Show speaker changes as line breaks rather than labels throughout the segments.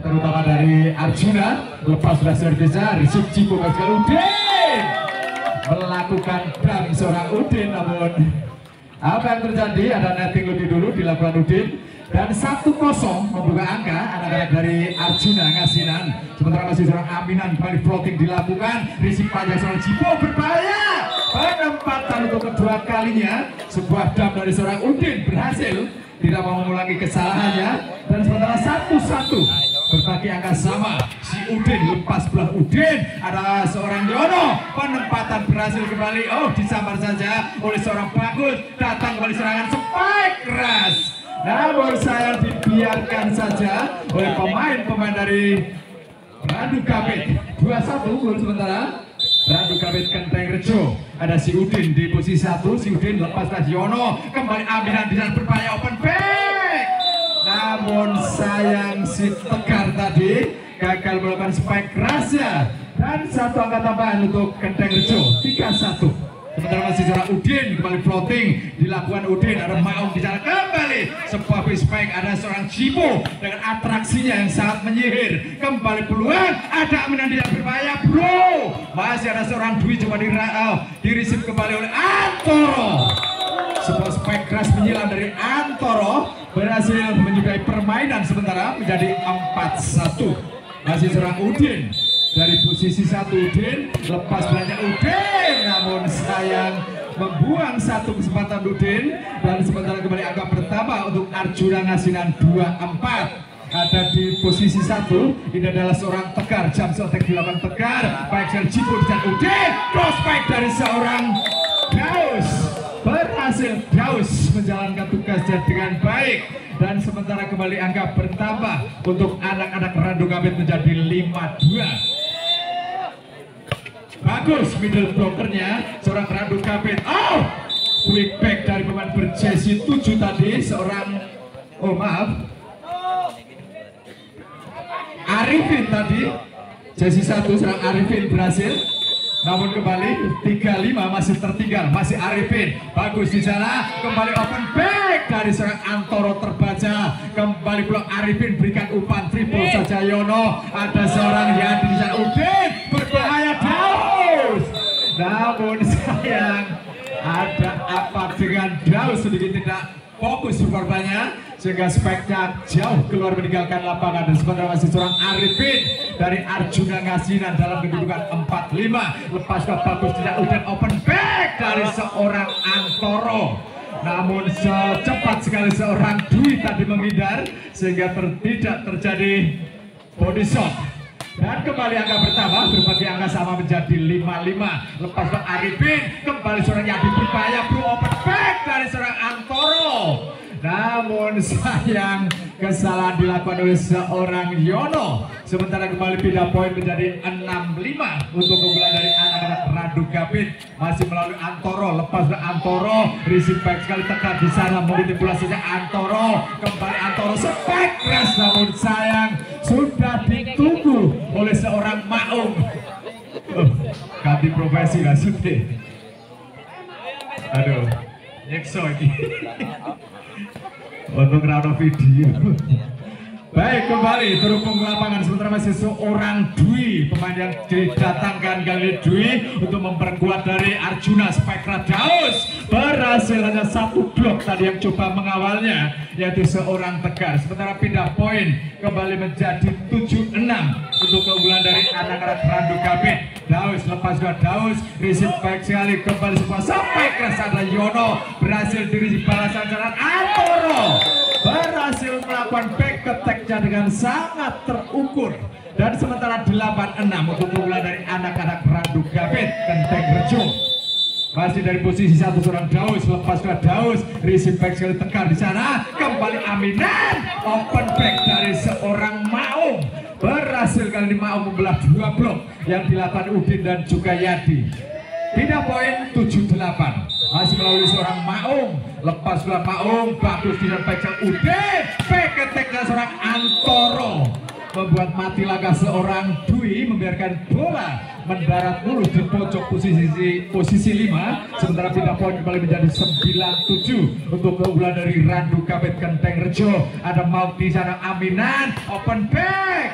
terutama dari Arjuna. Lepas sudah servisnya Rizky Cipo Pascal Udin melakukan dam seorang Udin, namun apa yang terjadi, ada netting lebih dulu dilakukan Udin dan 1-0 membuka angka anak-anak dari Arjuna Ngasinan. Sementara masih seorang Aminan kembali floating dilakukan, Rizky panjang seorang Cipo berbahaya, penempatan untuk kedua kalinya. Sebuah dam dari seorang Udin berhasil, tidak mau mengulangi kesalahannya, dan sementara 1-1 berbagi angka sama. Si Udin lepas belah Udin, ada seorang Yono, penempatan berhasil kembali. Oh, disambar saja oleh seorang Bagus, datang kembali serangan spike keras, namun sayang dibiarkan saja oleh pemain dari Randu Kabit. 2-1 gol sementara Randu Kabit Kenteng Rejo. Ada si Udin di posisi 1, si Udin lepas belah Yono, kembali Aminan di sana berbahaya, open back, namun sayang si Tegar tadi gagal melakukan spike kerasnya, dan 1 angka tambahan untuk Kenteng Rejo. 3-1. Sementara masih seorang Udin kembali floating dilakukan Udin, ada Maung di sana kembali sebuah spike, ada seorang Cipo dengan atraksinya yang sangat menyihir, kembali peluang, ada Aminan tidak berbahaya bro, masih ada seorang Dwi coba di-receive kembali oleh Antoro. Sebuah spike keras menyilang dari Antoro berhasil menyudahi permainan, sementara menjadi 4-1. Masih seorang Udin dari posisi 1, Udin lepas belanja Udin, namun sayang membuang 1 kesempatan Udin, dan sementara kembali angka pertama untuk Arjuna Ngasinan 2-4. Ada di posisi 1, ini adalah seorang Tegar, jam sotek dilakukan Tegar, baik dari Cipu dan Udin, cross back dari seorang Daus, berhasil Daus menjalankan tugasnya dengan baik, dan sementara kembali angka bertambah untuk anak-anak Randu Kabit menjadi 5-2. Bagus middle blockernya seorang Randu Kabit. Oh, quick back dari pemain berjersey 7 tadi, seorang, oh maaf, Arifin tadi, jersey 1 seorang Arifin berhasil, namun kembali 3-5 masih tertinggal, masih Arifin. Bagus di sana, kembali open back dari seorang Antoro terbaca, kembali blok Arifin berikan umpan triple saja Yono, ada seorang Yadi di sana, Udin berbahaya Daus, namun sayang ada apa dengan Daus, sedikit tidak fokus korbannya sehingga speknya jauh keluar meninggalkan lapangan, dan sementara masih seorang Arifin dari Arjuna Ngasinan dalam kedudukan 4-5. Lepas bagus tidak, Udin open back dari seorang Antoro, namun secepat sekali seorang Dwi tadi menghindar sehingga tidak terjadi body shot, dan kembali angka bertambah berbagi angka sama menjadi 5-5. Lepas ke Arifin, kembali seorang Yadi berbahaya bro, open back dari seorang Antoro, namun sayang kesalahan dilakukan oleh seorang Yono. Sementara kembali pindah poin menjadi 6-5 untuk keunggulan dari anak-anak Randu Kabit. Masih melalui Antoro, lepas ke Antoro, receive back sekali Tegar di sana, manipulasinya Antoro, kembali Antoro spike keras, namun sayang sudah ditunggu oleh seorang Maung. Ganti profesi lah sudah. Aduh, nyekso ini. Untuk rano video. Baik, kembali terhubung ke lapangan, sementara masih seorang Dwi, pemain yang didatangkan kali Dwi untuk memperkuat dari Arjuna. Spike Daus berhasil, hanya 1 blok tadi yang coba mengawalnya, yaitu seorang Tegar. Sementara pindah poin kembali menjadi 7-6 untuk keunggulan dari anak-anak Randu Kabit. Daus lepas ke Daus, receive baik sekali, kembali sebuah sampai keras, ada Yono berhasil diri balasan jalan Antoro, berhasil melakukan back attack-nya dengan sangat terukur, dan sementara 8-6 untuk keunggulan dari anak-anak Randu Kabit Kenteng Rejo. Masih dari posisi 1 seorang Daus, lepas ke Daus, receive back sekali Tegar di sana, kembali Aminan, open back dari seorang Maung, berhasil kali ini Maung membelah 2 blok yang dilakukan Udin dan juga Yadi. Pindah poin 7-8, masih melalui seorang Maung, lepas ke Maung, bagus di dalam back Udin, back attack dari seorang Antoro, membuat mati laga seorang Dwi, membiarkan bola mendarat mulus di pojok posisi 5. Sementara pindah poin kembali menjadi 9-7 untuk keunggulan dari Randu Kabit Kenteng Rejo. Ada Maut di sana, Aminan open back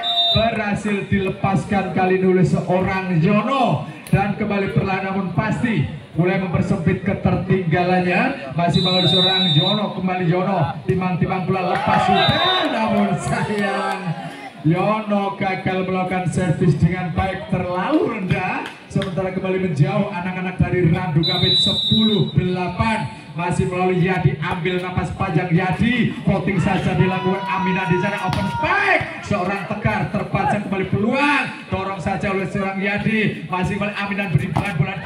berhasil dilepaskan kali ini oleh seorang Yono, dan kembali perlahan namun pasti mulai mempersempit ketertinggalannya. Masih melalui seorang Yono, kembali Yono, timang-timang pula lepas sudah, namun sayang Yono gagal melakukan servis dengan baik, terlalu rendah. Sementara kembali menjauh anak-anak dari Randu Kapit 10-8. Masih melalui Yadi, ambil napas panjang Yadi, voting saja dilakukan Aminah di sana, open spike, seorang Tegar terbaca kembali peluang, dorong saja oleh seorang Yadi, masih kembali Aminah beri bulan-bulan,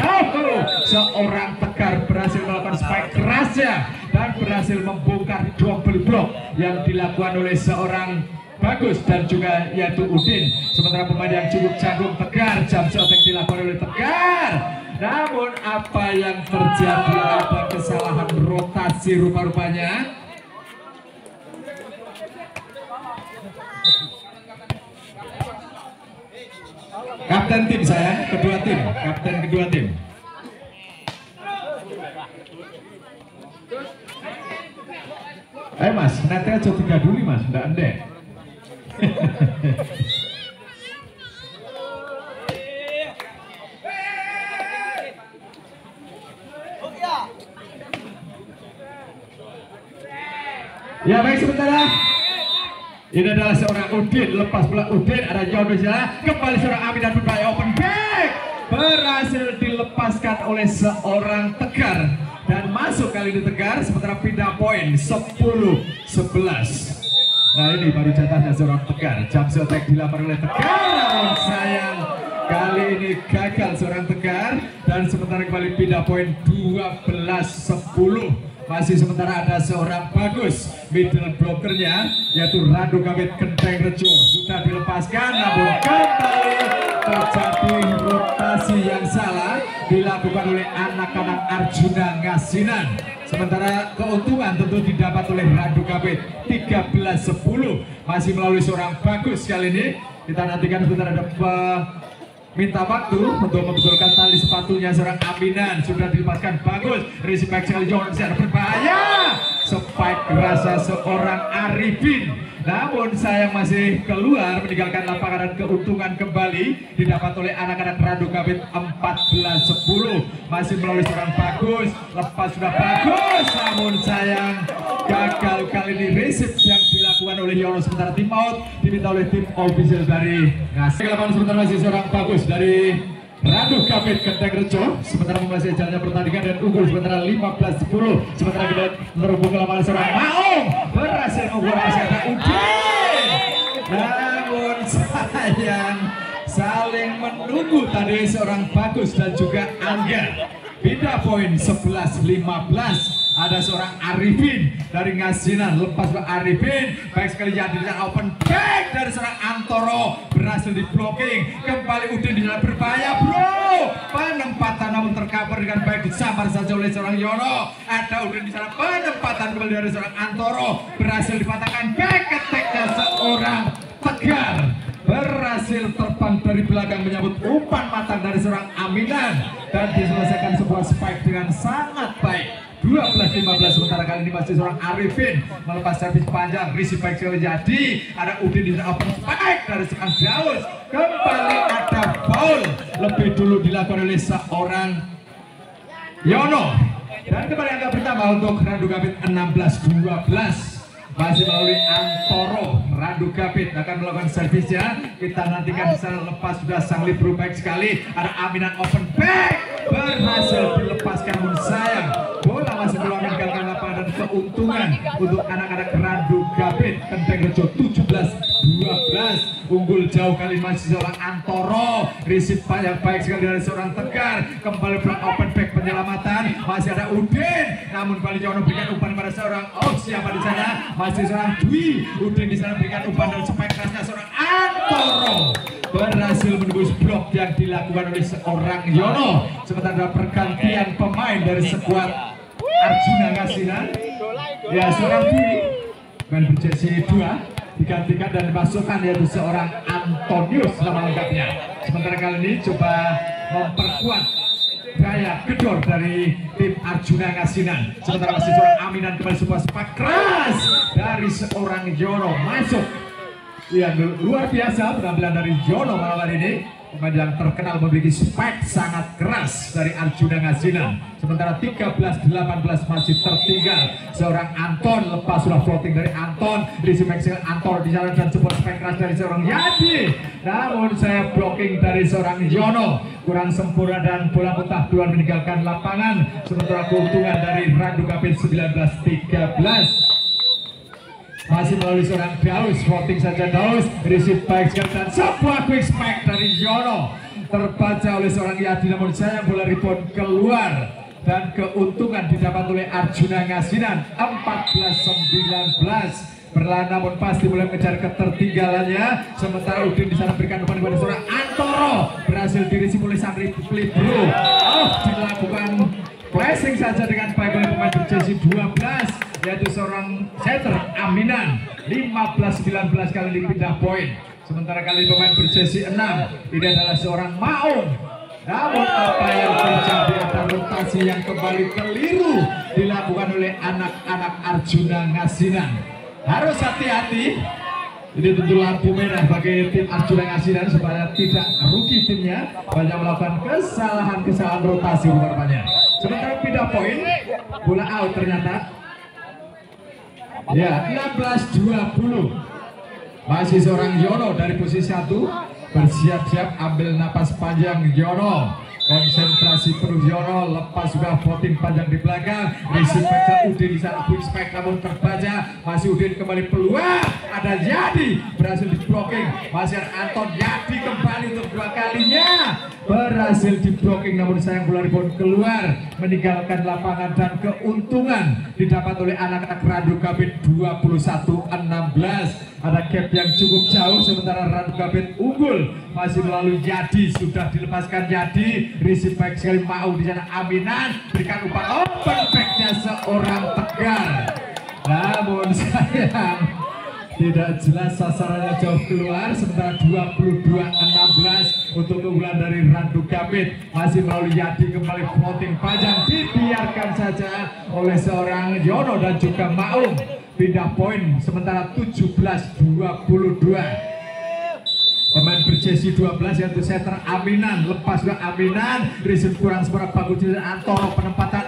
seorang Tegar berhasil melakukan spike kerasnya dan berhasil membongkar double block yang dilakukan oleh seorang Bagus dan juga yaitu Udin. Sementara pemain yang cukup canggung Tegar, jam shot dilakukan oleh Tegar. Namun apa yang terjadi, ada kesalahan rotasi rupa-rupanya. Kapten tim saya, kedua tim, kapten kedua tim. Mas, nanti aja 3 dulu mas, enggak endek. Ya baik, sementara ini adalah seorang Udin, lepas bola Udin, ada Yono di sana, kembali seorang Amin dan berbahaya open back, berhasil dilepaskan oleh seorang Tegar dan masuk kali ini Tegar. Sementara pindah poin 10-11. Nah ini baru jatahnya seorang Tegar, jump shot dilakukan oleh Tegar, namun sayang kali ini gagal seorang Tegar, dan sementara kembali pindah poin 12-10. Masih sementara ada seorang Bagus, middle blockernya yaitu Randu Kapit Genteng Rejo sudah dilepaskan, namun kembali terjadi rotasi yang salah dilakukan oleh anak-anak Arjuna Ngasinan. Sementara keuntungan tentu didapat oleh Randu Kapit 13-10. Masih melalui seorang Bagus kali ini. Kita nantikan sebentar ada minta waktu untuk membetulkan tali sepatunya seorang Aminan, sudah dilepaskan Bagus, respect sekali Jones yang berbahaya, spike rasa seorang Arifin, namun sayang masih keluar meninggalkan lapangan, dan keuntungan kembali didapat oleh anak-anak Randu Kapit 14-10. Masih melalui seorang Bagus, lepas sudah Bagus, namun sayang gagal kali ini receive yang dilakukan oleh Yono. Sementara tim out diminta oleh tim official dari Ngasih. Sementara masih seorang Bagus dari Randu Kapit Genteng Rejo, sementara memasuki jalannya pertandingan dan unggul sementara 15-10. Sementara kita merebut ke lapangan seorang Maung, berhasil membuat masih ada Udin, namun sayang saling menunggu tadi seorang Bagus dan juga Angga. Pindah poin 11-15. Ada seorang Arifin dari Ngasinan, lepas ke Arifin, baik sekali jadi open back dari seorang Antoro, berhasil di blocking, kembali Udin di sana berbahaya bro, penempatan namun tercover dengan baik, disambar saja oleh seorang Yono. Ada Udin di sana, penempatan kembali dari seorang Antoro, berhasil dipatahkan back attack-nya seorang Tegar, berhasil terbang dari belakang menyambut umpan matang dari seorang Aminan dan diselesaikan sebuah spike dengan sangat baik. 12-15. Sementara kali ini masih seorang Arifin melepas servis panjang, receive baik sekali jadi ada Udin di open spike dari seorang Daus, kembali ada foul lebih dulu dilakukan oleh seorang Yono, dan kembali angka pertama untuk Randu Kapit 16-12. Masih melalui Antoro, Randu Kapit akan melakukan servisnya. Kita nantikan di sana, lepas sudah sang libero baik sekali. Ada Aminan open back, berhasil dilepaskan, namun sayang bola masih belum meninggalkan lapangan, dan keuntungan untuk anak-anak Randu Kapit Genteng Rejo 17-12. Unggul jauh kali masih seorang Antoro, receive yang baik sekali dari seorang Tegar, kembali pulang open back penyelamatan, masih ada Udin, namun kembali Jono berikan umpan pada seorang siapa di sana, masih seorang Dwi. Udin di sana berikan umpan dan spike kerasnya seorang Antoro, berhasil menembus blok yang dilakukan oleh seorang Yono. Sementara ada pergantian pemain dari skuad Arjuna Ngasinan, ya seorang Dwi main berjersey 2 digantikan dan dimasukkan yaitu seorang Antonius nama lengkapnya. Sementara kali ini coba memperkuat gaya gedor dari tim Arjuna Ngasinan. Sementara masih seorang Aminan, kembali sebuah sepak keras dari seorang Yono, masuk yang luar biasa penampilan dari Jono malam hari ini. Pemain yang terkenal memiliki spike sangat keras dari Arjuna Ngasinan. Sementara 13-18 masih tertinggal seorang Anton. Lepas sudah floating dari Anton, receive action Anton di sana dan support spike keras dari seorang Yadi. Namun saya blocking dari seorang Jono kurang sempurna dan bola muntah duluan meninggalkan lapangan. Sementara keuntungan dari Randu Kapit 19-13. Masih melalui seorang Daus, voting saja Daus, receive baik sekali dan sebuah quick spike dari Jono terbaca oleh seorang Yadi, namun saya bola rebound keluar dan keuntungan didapat oleh Arjuna Ngasinan 14-19. Berlahan namun pasti mulai mengejar ketertinggalannya. Sementara Udin di sana berikan umpan kepada seorang Antoro, berhasil dirisi oleh Sandri Plibro. Dilakukan flashing saja dengan baik oleh pemain berjersey 12 yaitu seorang setter Aminan. 15-19 kali dipindah poin. Sementara kali pemain berjersey 6 ini adalah seorang Maung. Namun apa yang terjadi, ada rotasi yang kembali keliru dilakukan oleh anak-anak Arjuna Ngasinan. Harus hati-hati. Ini tentu lampu merah bagi tim Arjuna Ngasinan supaya tidak rugi timnya banyak melakukan kesalahan-kesalahan rotasi rupanya. Sementara pindah poin, bola out ternyata. Ya, 16-20. Masih seorang Yono dari posisi 1 bersiap-siap ambil napas panjang. Yono konsentrasi penuh. Yono lepas sudah voting panjang di belakang. Receive back Udin di sana quick spike namun terbaca. Masih Udin kembali peluang. Ada Yadi berhasil di blocking. Masih Anton. Yadi kembali untuk kedua kalinya berhasil di blocking namun sayang bola rebound keluar meninggalkan lapangan dan keuntungan didapat oleh anak-anak Randu Kapit 21-16. Ada gap yang cukup jauh sementara Randu Kapit unggul masih melalui Yadi, sudah dilepaskan Yadi, receive back sekali mau di sana Aminan berikan umpan open backnya seorang Tegar, namun sayang tidak jelas sasarannya jauh keluar. Sementara 22-16 untuk keunggulan dari Randu Kapit. Masih melalui Yadi kembali floating panjang dibiarkan saja oleh seorang Yono dan juga Maung. Pindah poin sementara 17-22. Pemain berjersey 12 yaitu setter Aminan, lepas juga Aminan, receive kurang sempurna bagus dari Antoro, penempatan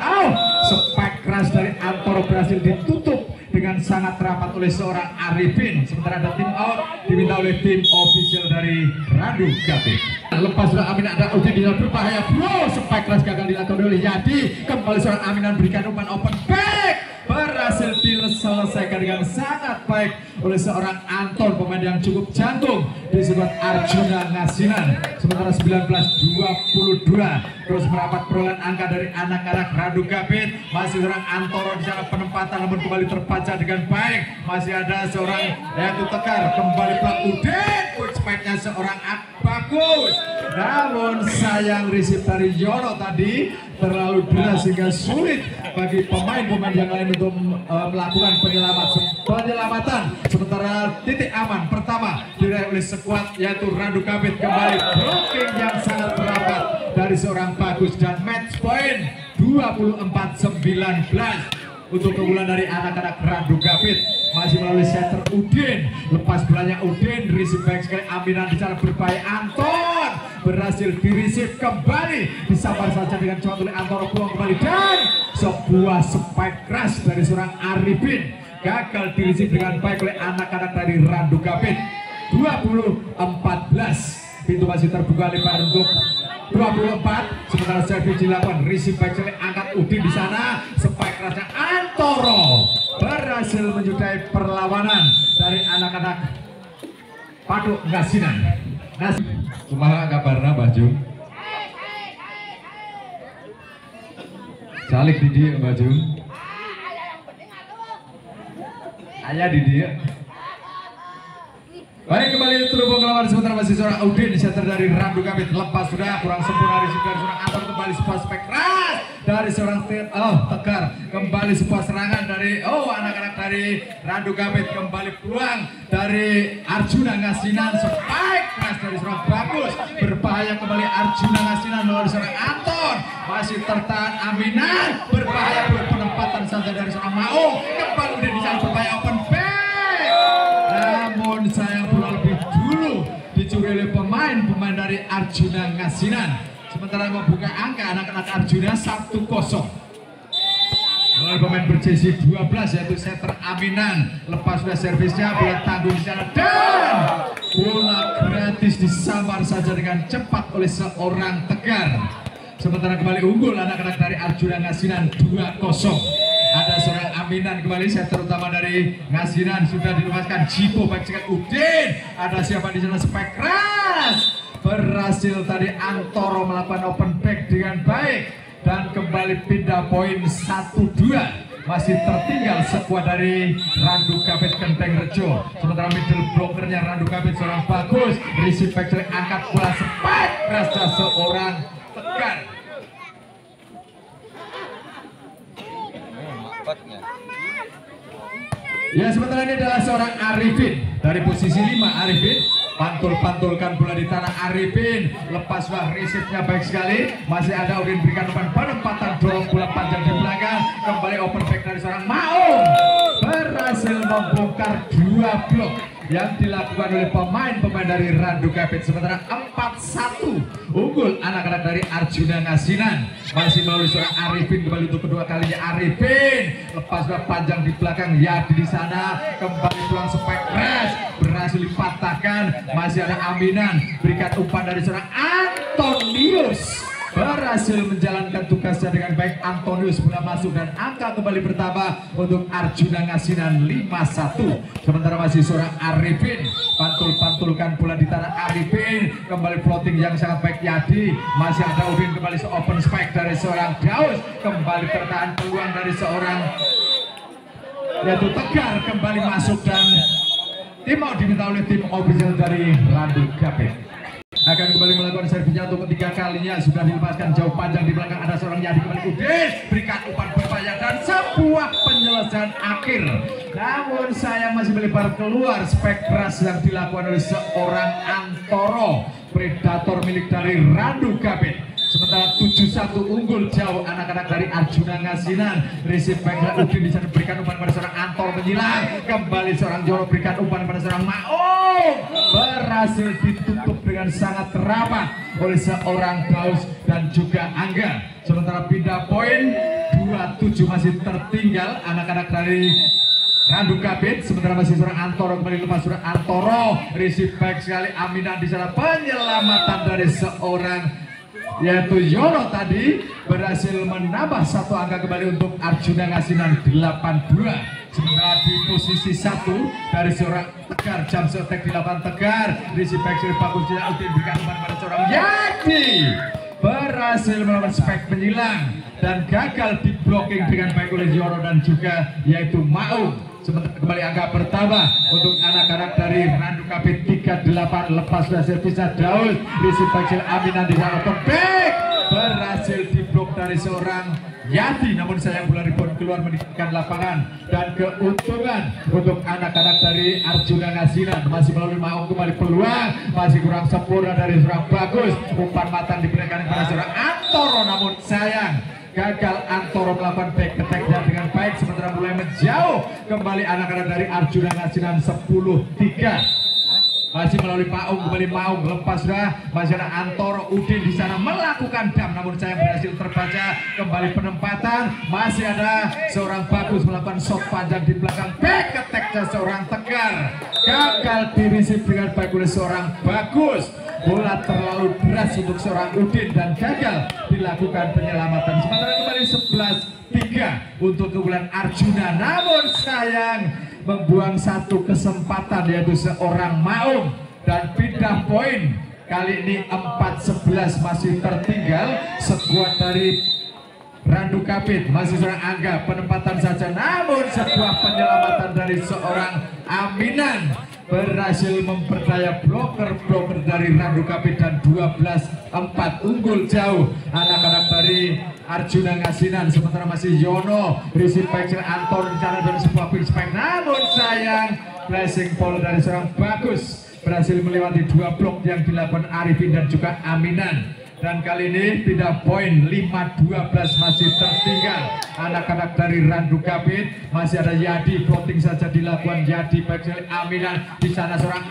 spike keras dari Antoro berhasil ditutup dengan sangat rapat oleh seorang Arifin. Sementara ada tim out diminta oleh tim official dari Randu Kapit. Lepas sudah Aminan, ada Udin di dalam berbahaya bro, spike keras gagal dilakukan oleh Yadi. Kembali seorang Aminan berikan umpan open back, berhasil diselesaikan dengan sangat baik oleh seorang Anton, pemain yang cukup jantung di sebuah Arjuna Ngasinan. Sementara 19-22 terus merapat perolehan angka dari anak-anak Randu Kapit. Masih seorang Antoro di sana penempatan namun kembali terbaca dengan baik. Masih ada seorang yaitu Tegar kembali pelan Udin, quick spike-nya seorang bagus, namun sayang receive dari Yono tadi terlalu deras sehingga sulit bagi pemain-pemain yang lain untuk melakukan penyelamatan. Sementara titik aman pertama diraih oleh skuad yaitu Randu Kapit. Kembali blocking yang sangat rapat dari seorang bagus dan match point 24-19 untuk keunggulan dari anak-anak Randu Kapit. Masih melalui setter Udin, lepas bolanya Udin, receive back sekali Aminan di sana berbahaya. Anton berhasil di-receive kembali, disabar saja dengan cepat oleh Antoro, peluang kembali dan sebuah spike keras dari seorang Arifin gagal di-receive dengan baik oleh anak-anak dari Randu Kapit. 20-14, pintu masih terbuka lebar untuk 24. Sementara servis dilakukan, receive back sekali angkat Udin di sana, spike kerasnya Antoro berhasil menyudahi perlawanan dari anak-anak Paduk Ngasinan. Kumaha kabarna Mbah Jung? Calik di dia Mbah Jung. Ayah di dia. Baik, kembali terhubung ke lawan sementara masih seorang Udin, center dari Randu Kapit. Lepas sudah kurang sempurna receive dari seorang Anton, kembali sebuah spek keras dari seorang Tegar. Kembali sebuah serangan dari anak-anak dari Randu Kapit. Kembali peluang dari Arjuna Ngasinan, spike keras dari seorang bagus. Berbahaya kembali Arjuna Ngasinan melalui seorang Anton. Masih tertahan Aminan, berbahaya penempatan saja dari seorang Maung. Kembali Udin di sana berbahaya open back. Namun sayang bola dicuri oleh pemain dari Arjuna Ngasinan. Sementara membuka angka anak-anak Arjuna 1-0. Oleh pemain berjersey 12 yaitu setter Aminan, lepas sudah servisnya, bola tanggung di sana dan bola gratis disambar saja dengan cepat oleh seorang Tegar. Sementara kembali unggul anak-anak dari Arjuna Ngasinan 2-0. Ada seorang Aminan kembali, setter utama dari Ngasinan sudah dilepaskan. Jipo baik sekali Udin. Ada siapa di sana, spek keras. Berhasil tadi Antoro melakukan open back dengan baik. Dan kembali pindah poin 1-2. Masih tertinggal skuad dari Randu Kapit Kenteng Rejo. Sementara middle blockernya Randu Kapit seorang bagus. Receive back angkat bola spek rasa seorang Tegar. Ya, sementara ini adalah seorang Arifin dari posisi 5. Arifin pantul-pantulkan bola di tanah. Arifin lepas, wah receive-nya baik sekali. Masih ada Udin berikan umpan penempatan, dorong bola panjang di belakang. Kembali open back dari seorang Maung, berhasil membongkar 2 blok yang dilakukan oleh pemain dari Randu Kapit. Sementara 4-1 unggul anak-anak dari Arjuna Ngasinan. Masih melalui seorang Arifin kembali untuk kedua kalinya. Arifin lepas bola panjang di belakang, Yadi di sana kembali pulang spek keras, berhasil dipatahkan. Masih ada Aminan, berikan umpan dari seorang Antonius, berhasil menjalankan tugasnya dengan baik. Antonius bola masuk dan angka kembali bertambah untuk Arjuna Ngasinan 5-1. Sementara masih seorang Arifin, pantul-pantulkan bola di tanah. Arifin kembali floating yang sangat baik Yadi. Masih ada Udin kembali open spike dari seorang Daus, kembali tertahan peluang dari seorang yaitu Tegar, kembali masuk dan tim mau diminta oleh tim official dari Randu Kapit. Akan kembali melakukan servisnya untuk ketiga kalinya, sudah dilepaskan jauh panjang di belakang. Ada seorang Yadi kembali Udin, berikan umpan berbahaya dan sebuah penyelesaian akhir. Namun sayang masih melebar keluar, spek keras yang dilakukan oleh seorang Antoro, predator milik dari Randu Kapit. Sementara 7-1 unggul jauh anak-anak dari Arjuna Ngasinan. Receive back Udin di sana, berikan umpan pada seorang Antor menyilang. Kembali seorang Joro berikan umpan pada seorang Maung, berhasil ditutup dengan sangat rapat oleh seorang Daus dan juga Angga. Sementara pindah poin 27 masih tertinggal anak-anak dari Randu Kapit. Sementara masih seorang Antoro kembali lepas seorang Antoro, receive back sekali Aminan di sana, penyelamatan dari seorang yaitu Yono tadi berhasil menambah 1 angka kembali untuk Arjuna Ngasinan 8-2. Sementara di posisi 1 dari seorang Tegar, jam setek di lapangan Tegar, receive back dari bagus Udin berikan umpan pada seorang Yadi, berhasil melawan spek penyilang dan gagal di blocking dengan baik oleh Yono dan juga yaitu Maung. Sementara kembali angka bertambah untuk anak-anak dari Randu Kapit 38. Lepas dari bisa Daud, receive back Aminan di sana open back, berhasil diblok dari seorang Yadi. Namun sayang bola rebound keluar meninggalkan lapangan dan keuntungan untuk anak-anak dari Arjuna Ngasinan. Masih melalui Maung kembali peluang, masih kurang sempurna dari seorang bagus. Umpan matang diberikan kepada seorang Antoro, namun sayang gagal Antoro melakukan back attack-nya dengan baik. Sementara mulai menjauh kembali anak-anak dari Arjuna Ngasinan 10-3. Masih melalui Maung kembali Maung lepas sudah, masih ada Antoro. Udin di sana melakukan dam, namun saya berhasil terbaca. Kembali penempatan, masih ada seorang bagus melakukan shot panjang di belakang, back attack-nya seorang Tegar, gagal di-receive dengan baik oleh seorang bagus. Bola terlalu deras untuk seorang Udin dan gagal dilakukan penyelamatan. Sementara kembali 11-3 untuk keunggulan Arjuna, namun sayang membuang 1 kesempatan yaitu seorang Maung dan pindah poin. Kali ini 4-11 masih tertinggal skuad dari Randu Kapit. Masih seorang Angga, penempatan saja, namun sebuah penyelamatan dari seorang Aminan berhasil memperdaya bloker dari Randu Kapit dan 12-4 unggul jauh anak-anak dari Arjuna Ngasinan. Sementara masih Yono, receive back Anton di sana dan sebuah pin spike, namun sayang blessing ball dari seorang bagus berhasil melewati 2 blok yang dilakukan Arifin dan juga Aminan. Dan kali ini pindah poin 5-12 masih tertinggal anak-anak dari Randu Kapit. Masih ada Yadi, floating saja dilakukan Yadi baik sekali Aminan di sana seorang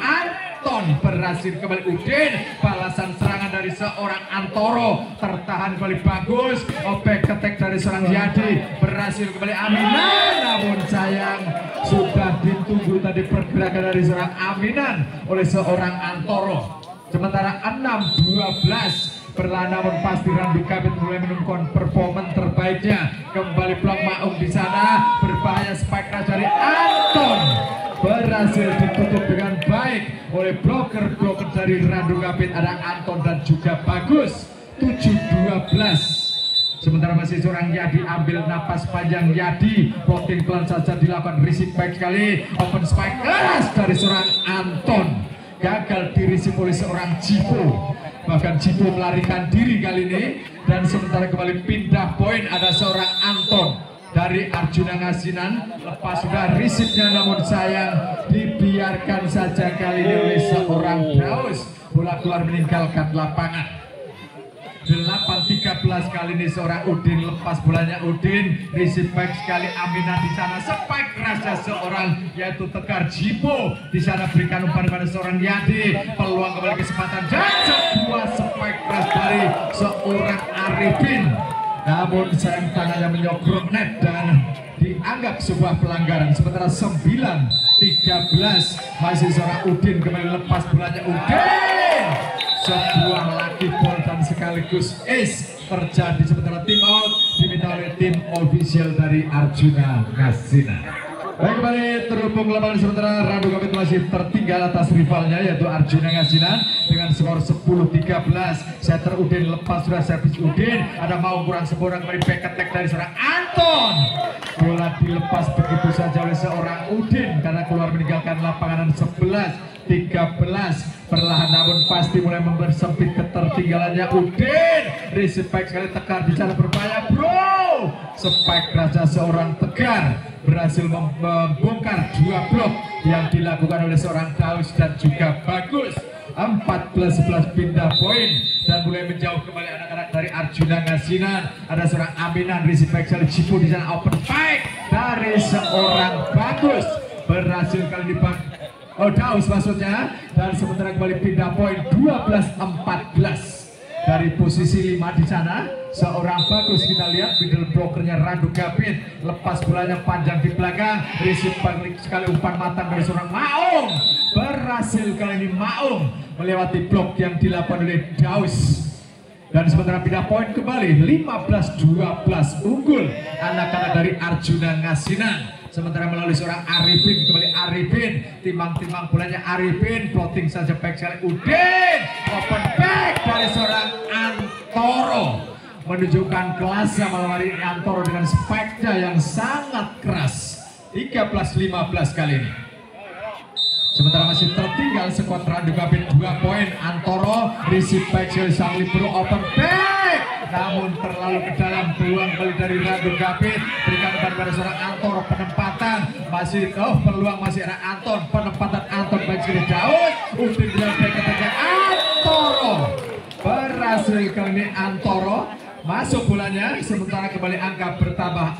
Anton berhasil kembali Udin, balasan serangan dari seorang Antoro tertahan kembali bagus, back attack dari seorang Yadi berhasil kembali Aminan, namun sayang sudah ditunggu tadi pergerakan dari seorang Aminan oleh seorang Antoro. Sementara 6-12 berlahan, namun pasti Randu Kabit mulai menemukan performa terbaiknya. Kembali blok Maung di sana, berbahaya spike rush dari Anton berhasil ditutup dengan baik oleh bloker dari Randu Kabit, ada Anton dan juga bagus. 7-12. Sementara masih seorang Yadi ambil napas panjang, Yadi blocking pelan saja dilakukan, receive baik sekali, open spike keras dari seorang Anton, gagal dirisip oleh seorang Jipo, bahkan Jipo melarikan diri kali ini. Dan sementara kembali pindah poin, ada seorang Anton dari Arjuna Ngasinan, lepas sudah risipnya namun sayang dibiarkan saja kali ini oleh seorang Daus, bola keluar meninggalkan lapangan. 8-13 kali ini seorang Udin lepas bolanya, Udin receive back sekali, Aminah di sana spike kerasnya seorang yaitu Tegar Jipo di sana berikan umpan pada seorang Yadi, peluang kembali kesempatan dan sebuah spike keras dari seorang Arifin, namun sayang tangannya menyogrok net dan dianggap sebuah pelanggaran. Sementara 9-13 masih seorang Udin kembali lepas bolanya, Udin sebuah lucky ball dan sekaligus ace terjadi. Sementara tim out diminta oleh tim official dari Arjuna Ngasinan. Baik, kembali terhubung lapangan. Sementara Randu Kabit masih tertinggal atas rivalnya yaitu Arjuna Ngasinan dengan skor 10-13. Setter Udin lepas sudah servis Udin, ada mau kurang sempurna kembali back attack dari seorang Anton, bola dilepas begitu saja oleh seorang Udin karena keluar meninggalkan lapangan. 11-13 perlahan namun pasti mulai mempersempit ketertinggalannya Udin, receive back sekali Tegar di sana berbahaya bro, spike raja seorang Tegar berhasil membongkar dua blok yang dilakukan oleh seorang Daus dan juga bagus. 14-11 pindah poin dan mulai menjauh kembali anak-anak dari Arjuna Ngasinan. Ada seorang Aminan receive back sekali, Cipu di sana open spike dari seorang bagus berhasil kali ini Daus maksudnya, dan sementara kembali pindah poin 12-14 dari posisi 5 di sana. Seorang bagus kita lihat middle blokernya Randu Kabit, lepas bolanya panjang di belakang, receive balik sekali umpan matang dari seorang Maung, berhasil kali ini Maung melewati blok yang dilakukan oleh Daus. Dan sementara pindah poin kembali 15-12 unggul anak-anak dari Arjuna Ngasinan. Sementara melalui seorang Arifin, kembali Arifin, timbang-timbang bolanya Arifin, plotting saja back sekali Udin, open back dari seorang Antoro, menunjukkan kelasnya malam hari ini Antoro dengan spike-nya yang sangat keras. 13-15 kali ini. Sementara masih tertinggal skuad Randu Kabit 2 poin. Antoro receive back sekali sang libero open back, namun terlalu ke dalam, peluang kembali dari Randu Kabit, berikan pada seorang Antoro, penempatan masih peluang masih ada Anton, penempatan Anton baik sekali Daud, Udin dengan back attack Antoro berhasil kali ini Antoro masuk bolanya. Sementara kembali angka bertambah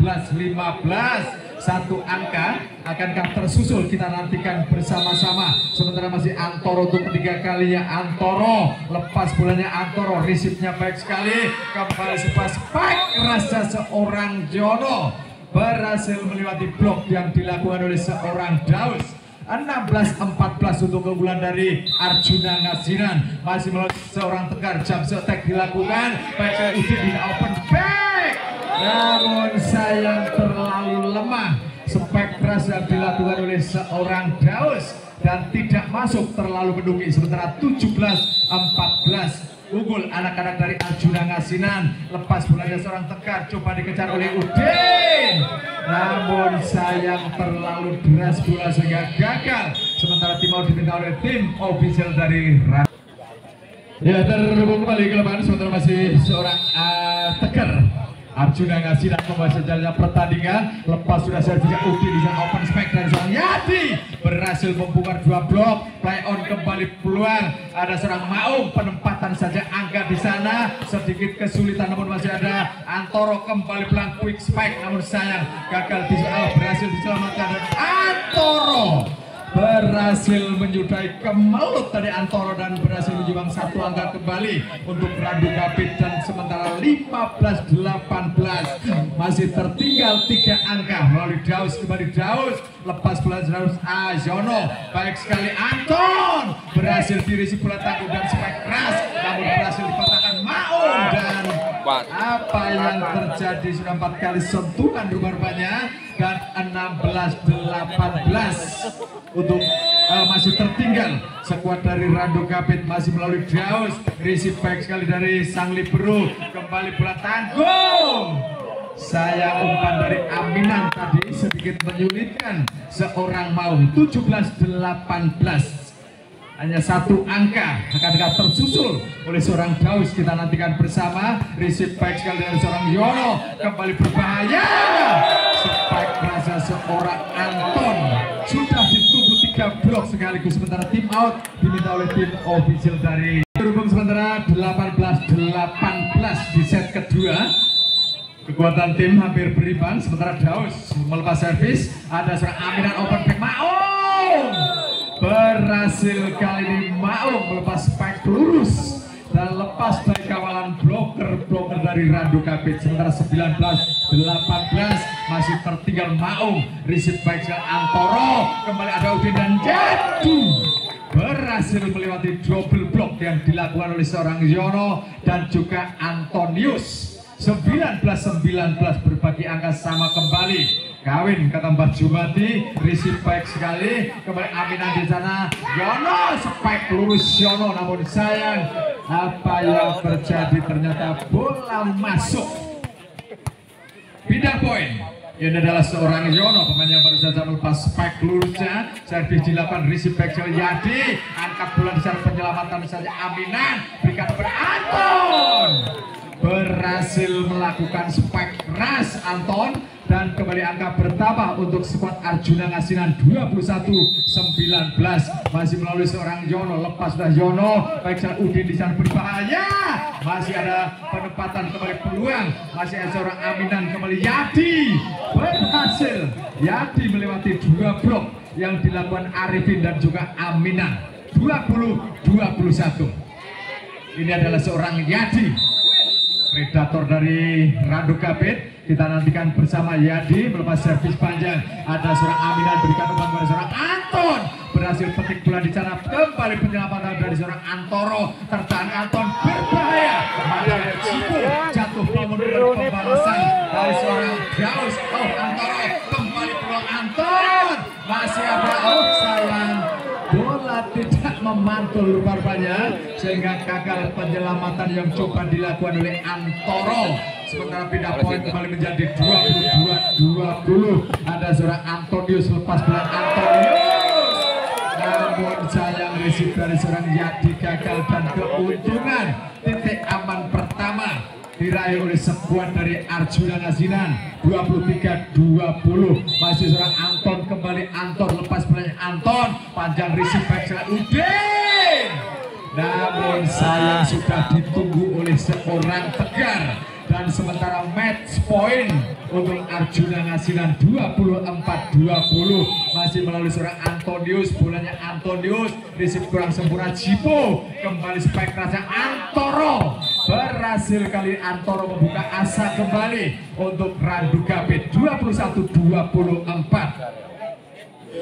14-15. Satu angka akankah tersusul, kita nantikan bersama-sama. Sementara masih Antoro untuk ketiga kalinya, Antoro lepas bolanya, Antoro receive-nya baik sekali, kembali sebuah spike kerasnya seorang Jono berhasil melewati blok yang dilakukan oleh seorang Daus. 16-14 untuk keunggulan dari Arjuna Ngasinan. Masih melalui seorang Tegar, jump attack dilakukan baik sekali Udin di open back, namun sayang terlalu lemah spike keras yang dilakukan oleh seorang Daus dan tidak masuk, terlalu menunggu. Sementara 17-14 unggul anak-anak dari Arjuna Ngasinan. Lepas bolanya seorang Tegar, coba dikejar oleh Udin, namun sayang terlalu deras bola sehingga gagal. Sementara tim mau diminta oleh tim official dari ya terhubung kembali ke lapangan. Sementara masih seorang Tegar, Arjuna Ngasinan membaca jalannya pertandingan. Lepas sudah servisnya Udin di sana open spike dari seorang Yadi, berhasil membongkar dua blok, play on kembali peluang. Ada seorang Maung, penempatan saja angka di sana sedikit kesulitan, namun masih ada Antoro kembali pelan quick spike, namun sayang gagal berhasil diselamatkan dan Antoro berhasil menyudahi kemelut dari Antoro dan berhasil menyumbang 1 angka kembali untuk Randu Kapit, dan sementara 15-18 masih tertinggal 3 angka melalui Daus. Kembali Daus, lepas bola Daus Ajono, baik sekali Anton berhasil dirisi bola tangguh dan spike keras, namun berhasil dipatahkan Maung, dan apa yang terjadi sudah 4 kali sentuhan rupa-rupanya, dan 16-18 untuk masih tertinggal skuad dari Randu Kapit masih melalui Daus. Receive baik sekali dari sang libero, kembali bola tanggung. Saya umpan dari Aminan tadi sedikit menyulitkan seorang Maung. 17-18, hanya 1 angka akan tersusul oleh seorang Daus. Kita nantikan bersama. Receive baik sekali dari seorang Yono, kembali berbahaya, spike rasa seorang Anton. Sudah ditunggu 3 blok sekaligus, sementara tim out diminta oleh tim official dari berhubung. Sementara 18-18 di set kedua. Kekuatan tim hampir berimbang, sementara Daus melepas servis. Ada seorang Aminan open back Maung. Berhasil kali ini Maung melepas spike lurus dan lepas dari kawalan bloker dari Randu Kapit. Sementara 19-18 masih tertinggal Maung. Receive baik sekali Antoro, kembali ada Udin dan Jadu berhasil melewati double block yang dilakukan oleh seorang Yono dan juga Antonius. 19-19 berbagi angka sama kembali. Kawin kata Mbak Jumati, receive baik sekali, kembali Aminan di sana. Yono spike lurus Yono, namun sayang apa yang terjadi, ternyata bola masuk. Pindah poin. Ini adalah seorang Yono, pemain yang baru saja melepas spike lurusnya. Servis dilakukan, receive back sekali Yadi, angkat bola di sana, penyelamatan saja Aminan, berikan kepada Anton. Berhasil melakukan spike keras Anton, dan kembali angka bertambah untuk skuad Arjuna Ngasinan. 21-19 masih melalui seorang Yono, lepas sudah Yono, baik sekali Udin di sana berbahaya, masih ada penempatan kembali peluang, masih ada seorang Aminan, kembali Yadi berhasil. Yadi melewati 2 blok yang dilakukan Arifin dan juga Aminan. 20-21. Ini adalah seorang Yadi, predator dari Randu Kapit. Kita nantikan bersama. Yadi melepas servis panjang, ada seorang Aminan, berikan umpan kepada seorang Anton, berhasil petik bola di sana, kembali penyelamatan dari seorang Antoro, tertahan Anton berbahaya, maka Cipu jatuh bangun dengan pembalasan dari seorang Daus. Antoro kembali peluang Anton, masih ada sayang bola tidak memantul rupanya, sehingga gagal penyelamatan yang coba dilakukan oleh Antoro. Sementara pindah poin kembali menjadi 22-20. Ada seorang Antonius, lepas bola Antonius, namun sayang receive dari seorang Yadi gagal, dan keuntungan titik aman pertama diraih oleh skuad dari Arjuna Ngasinan. 23-20 masih seorang Anton, kembali Anton, lepas bolanya Anton, panjang receive back seorang Udin, namun sayang sudah ditunggu oleh seorang Tegar. Dan sementara match point untuk Arjuna Ngasinan 24-20 masih melalui seorang Antonius, bolanya Antonius, receive kurang sempurna Jipo, kembali spike rasa Antoro, berhasil kali Antoro membuka asa kembali untuk Randu Kapit. 21-24.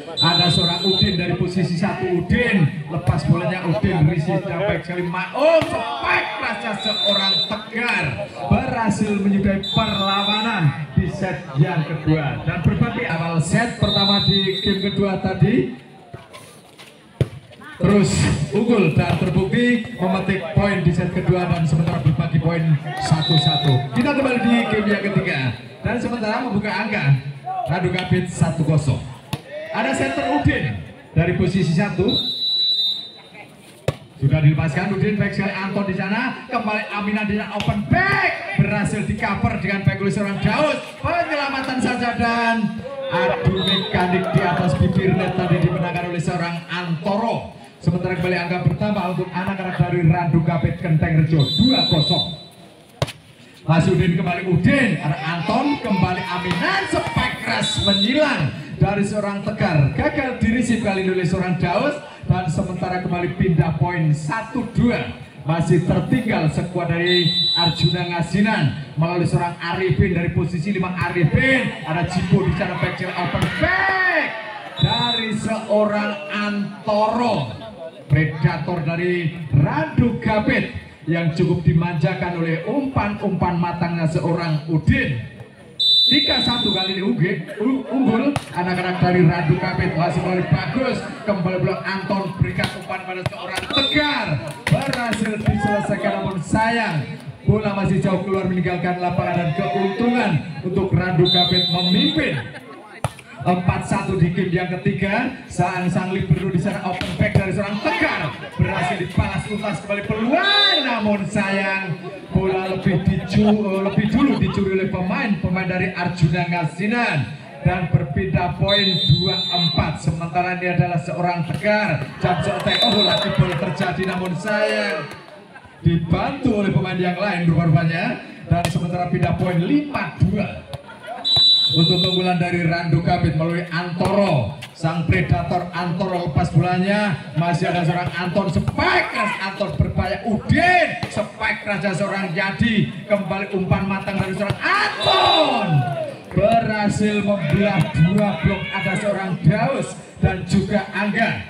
Ada seorang Udin dari posisi 1, Udin lepas bolanya, Udin receive baik sekali Maung, spike rasa seorang Tegar berhasil menyudahi perlawanan di set yang kedua. Dan berbagi awal set pertama di game kedua tadi terus unggul dan terbukti memetik poin di set kedua, dan sementara berbagi poin 1-1. Kita kembali di game yang ketiga, dan sementara membuka angka Randu Kapit 1-0. Ada center Udin dari posisi 1, sudah dilepaskan Udin, baik sekali Anton di sana, kembali Aminan di sana open back, berhasil di cover dengan baik oleh seorang Daus, penyelamatan saja, dan adu mekanik di atas bibir net tadi dimenangkan oleh seorang Antoro. Sementara kembali angka bertambah untuk anak-anak dari Randu Kapit Kenteng Rejo 2-0. Masih Udin, kembali Udin, ada Anton, kembali Aminan, spike keras menyilang dari seorang Tegar, gagal dirisip kali ini oleh seorang Daus, dan sementara kembali pindah poin 1-2. Masih tertinggal skuad dari Arjuna Ngasinan melalui seorang Arifin dari posisi 5. Arifin, ada Jibo di sana, back open back dari seorang Antoro, predator dari Randu Gapit yang cukup dimanjakan oleh umpan-umpan matangnya seorang Udin. 3-1 kali ini unggul anak-anak dari Randu Gapit. Masih kembali bagus, kembali belakang Anton berikan umpan pada seorang Tegar, berhasil diselesaikan, namun sayang bola masih jauh keluar meninggalkan lapangan, dan keuntungan untuk Randu Gapit memimpin 4-1 di game yang ketiga. Sang libero di sana, open back dari seorang Tegar, berhasil dibalas tuntas kembali peluang, namun sayang bola lebih dulu dicuri oleh pemain dari Arjuna Ngasinan, dan berpindah poin 2-4. Sementara ini adalah seorang Tegar, lagi bola terjadi, namun sayang dibantu oleh pemain yang lain rupanya, dan sementara pindah poin 5-2 untuk keunggulan dari Randu Gapit melalui Antoro. Sang predator Antoro lepas bolanya, masih ada seorang Anton, spike keras Anton berbahaya. Udin, spike keras seorang Yadi, kembali umpan matang dari seorang Anton, berhasil membelah 2 blok. Ada seorang Daus dan juga Angga,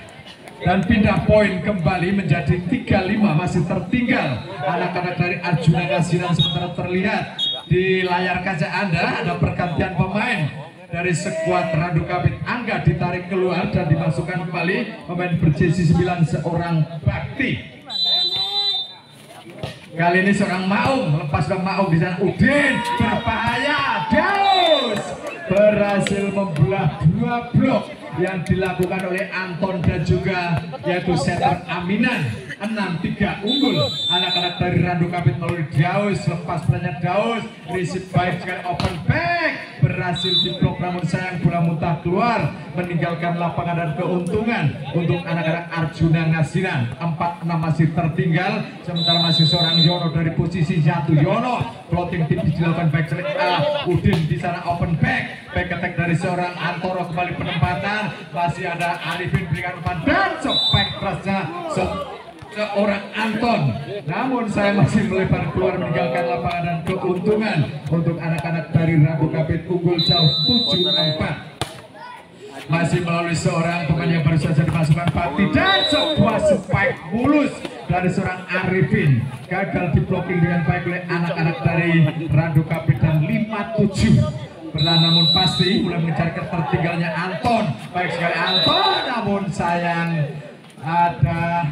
dan pindah poin kembali menjadi 3-5. Masih tertinggal anak-anak dari Arjuna Ngasinan. Sementara terlihat di layar kaca Anda ada pergantian pemain dari skuad Randu Gapit. Angga ditarik keluar dan dimasukkan kembali pemain berjersey 9 seorang Bakti. Kali ini seorang Maung, lepas dari Maung di sana. Udin berbahaya, Daus berhasil membelah 2 blok yang dilakukan oleh Anton dan juga yaitu setter Aminan. 6-3 unggul anak-anak dari Randu Gapit melalui Daus. Lepas banyak Daus, receive baik sekali, open back, berhasil diblok, namun sayang bola muntah keluar meninggalkan lapangan, dan keuntungan untuk anak-anak Arjuna Ngasinan. 4-6 masih tertinggal, sementara masih seorang Yono dari posisi 1. Yono floating tipis dilakukan baik sekali. Udin di sana open back attack dari seorang Antoro, kembali penempatan, masih ada Arifin berikan umpan dan spike kerasnya seorang Anton, namun saya masih melebar keluar meninggalkan lapangan, dan keuntungan untuk anak-anak dari Randu Gapit unggul jauh 7-4. Masih melalui seorang pemain yang baru saja dimasukkan Bakti, dan sebuah spike mulus dari seorang Arifin gagal di blocking dengan baik oleh anak-anak dari Randu Gapit, dan 5-7 berlahan, namun pasti mulai mencari ketertinggalnya Anton. Baik sekali Anton, namun sayang ada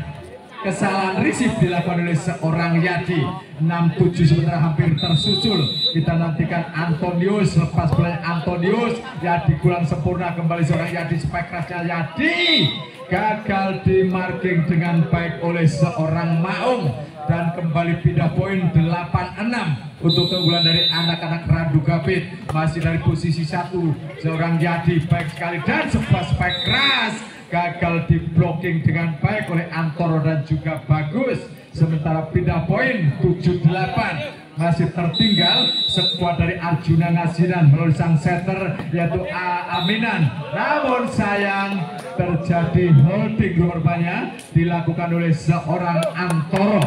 kesalahan receive dilakukan oleh seorang Yadi. 6-7 sementara hampir tersusul. Kita nantikan Antonius, lepas bola Antonius, Yadi kurang sempurna, kembali seorang Yadi, spike kerasnya Yadi gagal di marking dengan baik oleh seorang Maung, dan kembali pindah poin 8-6 untuk keunggulan dari anak-anak Randu Gapit. Masih dari posisi 1 seorang Yadi, baik sekali, dan sebuah spike keras gagal di blocking dengan baik oleh Antoro dan juga Bagus. Sementara pindah poin 7-8. Masih tertinggal skuad dari Arjuna Ngasinan melalui sang setter yaitu Aminan, namun sayang terjadi holding rupanya dilakukan oleh seorang Antoro.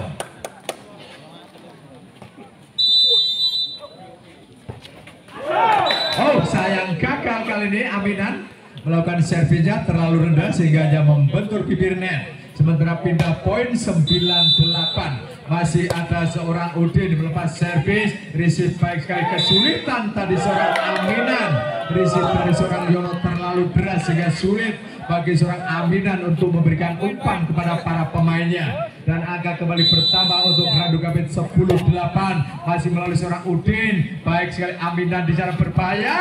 Oh sayang, gagal kali ini Aminan melakukan servisnya terlalu rendah sehingga hanya membentur bibir net. Sementara pindah poin 9-8. Masih ada seorang Udin melepas servis, receive baik sekali, kesulitan tadi seorang Aminan, receive dari seorang Yono terlalu deras sehingga sulit bagi seorang Aminan untuk memberikan umpan kepada para pemainnya, dan angka kembali bertambah untuk Randu Gapit 10-8. Masih melalui seorang Udin, baik sekali Aminan di sana berbahaya,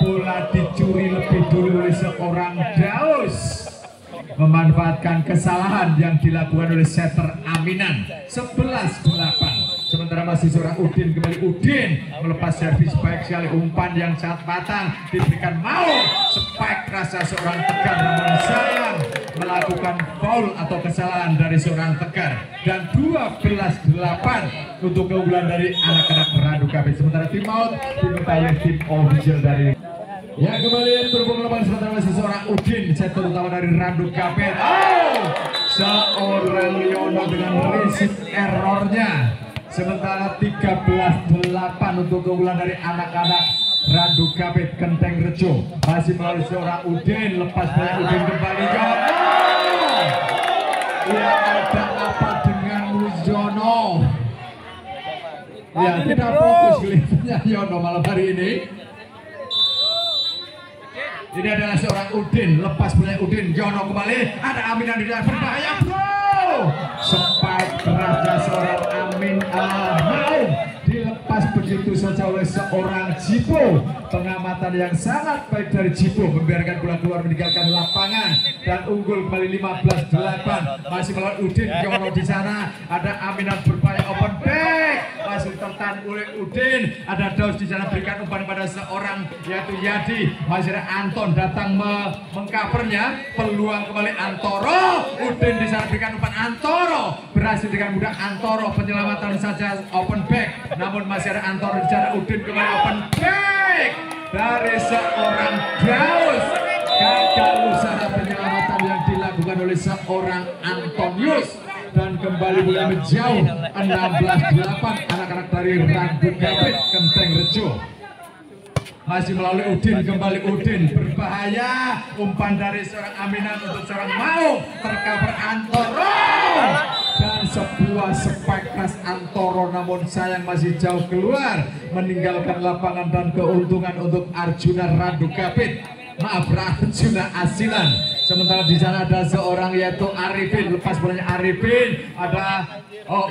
bola dicuri lebih dulu oleh seorang Daus, memanfaatkan kesalahan yang dilakukan oleh setter Aminan. 11-8. Sementara masih seorang Udin, kembali Udin melepas servis baik sekali, umpan yang sangat matang diberikan mau, spike rasa seorang Tegar, namun sayang melakukan foul atau kesalahan dari seorang Tegar, dan 12-8 untuk keunggulan dari anak-anak Randu Gapit. Sementara tim out diminta oleh tim official dari Ya kembali berhubung lepas sebentar masih seorang Udin, set terutama dari Randu Kapet. Oh, seorang Liono dengan risik errornya. Sementara 13-8 untuk keunggulan dari anak-anak Randu Kapet Kenteng Rejo. Masih melalui seorang Udin, lepas dari Udin kembali Yono. Ya ada apa dengan Yono? Ya tidak fokus kelihatannya Yono malam hari ini. Ini adalah seorang Udin, lepas punya Udin, Yono kembali, ada Aminan di dalam berbahaya bro. Spike kerasnya seorang Amin mau dilepas begitu saja oleh seorang Jipo. Pengamatan yang sangat baik dari Jipo, membiarkan bola keluar meninggalkan lapangan dan unggul kembali 15-8. Masih melawan Udin, Yono di sana, ada Aminan berbahaya open back, masih tertahan oleh Udin, ada Daus di sana berikan umpan pada seorang yaitu Yadi, masih ada Anton datang mengcovernya, peluang kembali Antoro, Udin di sana berikan umpan Antoro, berhasil dengan mudah Antoro penyelamatan saja open back, namun masih ada Antoro di sana, Udin kembali open back dari seorang Daus, gagal usaha penyelamatan yang dilakukan oleh seorang Antonius. Dan kembali mulai menjauh 16-8 anak-anak dari Randu Kapet Kenteng Rejo. Masih melalui Udin, kembali Udin berbahaya, umpan dari seorang Aminan untuk seorang Mau, tercover Antoro dan sebuah spike keras Antoro, namun sayang masih jauh keluar meninggalkan lapangan dan keuntungan untuk Arjuna Randu Kapet. Maaf, Arjuna Asilan. Sementara di sana ada seorang yaitu Arifin, lepas bolanya Arifin, ada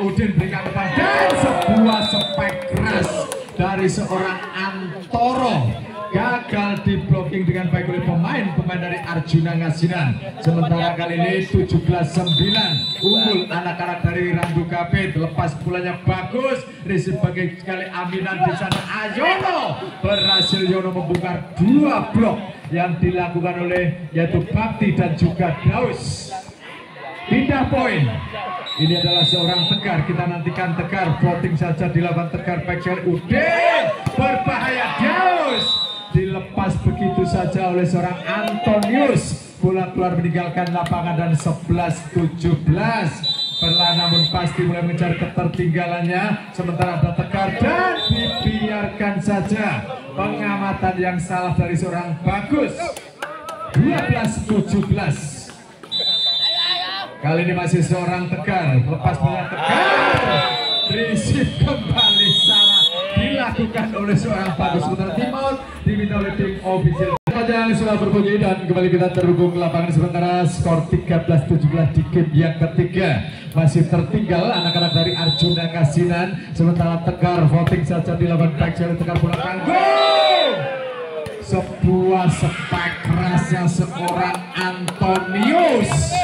Udin berikan umpan dan sebuah spike keras dari seorang Antoro, gagal di blocking dengan baik oleh pemain dari Arjuna Ngasinan. Sementara kali ini 17-9 unggul anak-anak dari Randu Kapet. Lepas bolanya bagus, receive bagi sekali Aminan di sana. Ayono berhasil Yono membongkar 2 blok yang dilakukan oleh yaitu Bakti dan juga Daus. Pindah poin. Ini adalah seorang Tegar, kita nantikan Tegar, voting saja dilakukan Tegar back sekali. Udin berbahaya, Daus dilepas begitu saja oleh seorang Antonius, bola keluar meninggalkan lapangan dan 11-17. Perlahan namun pasti mulai mencari ketertinggalannya, sementara ada Tegar dan dibiarkan saja. Pengamatan yang salah dari seorang Bagus. 12-17. Kali ini masih seorang Tegar, lepas bola Tegar, receive kembali salah dilakukan oleh seorang Bagus. Sementara timeout diminta oleh tim official. Yang sudah berbunyi dan kembali kita terhubung ke lapangan, sementara skor 13-17 di game yang ketiga. Masih tertinggal anak-anak dari Arjuna Ngasinan, sementara Tegar voting saja dilakukan back sekali. Tegar bola panggung, sebuah spike kerasnya seorang Antonius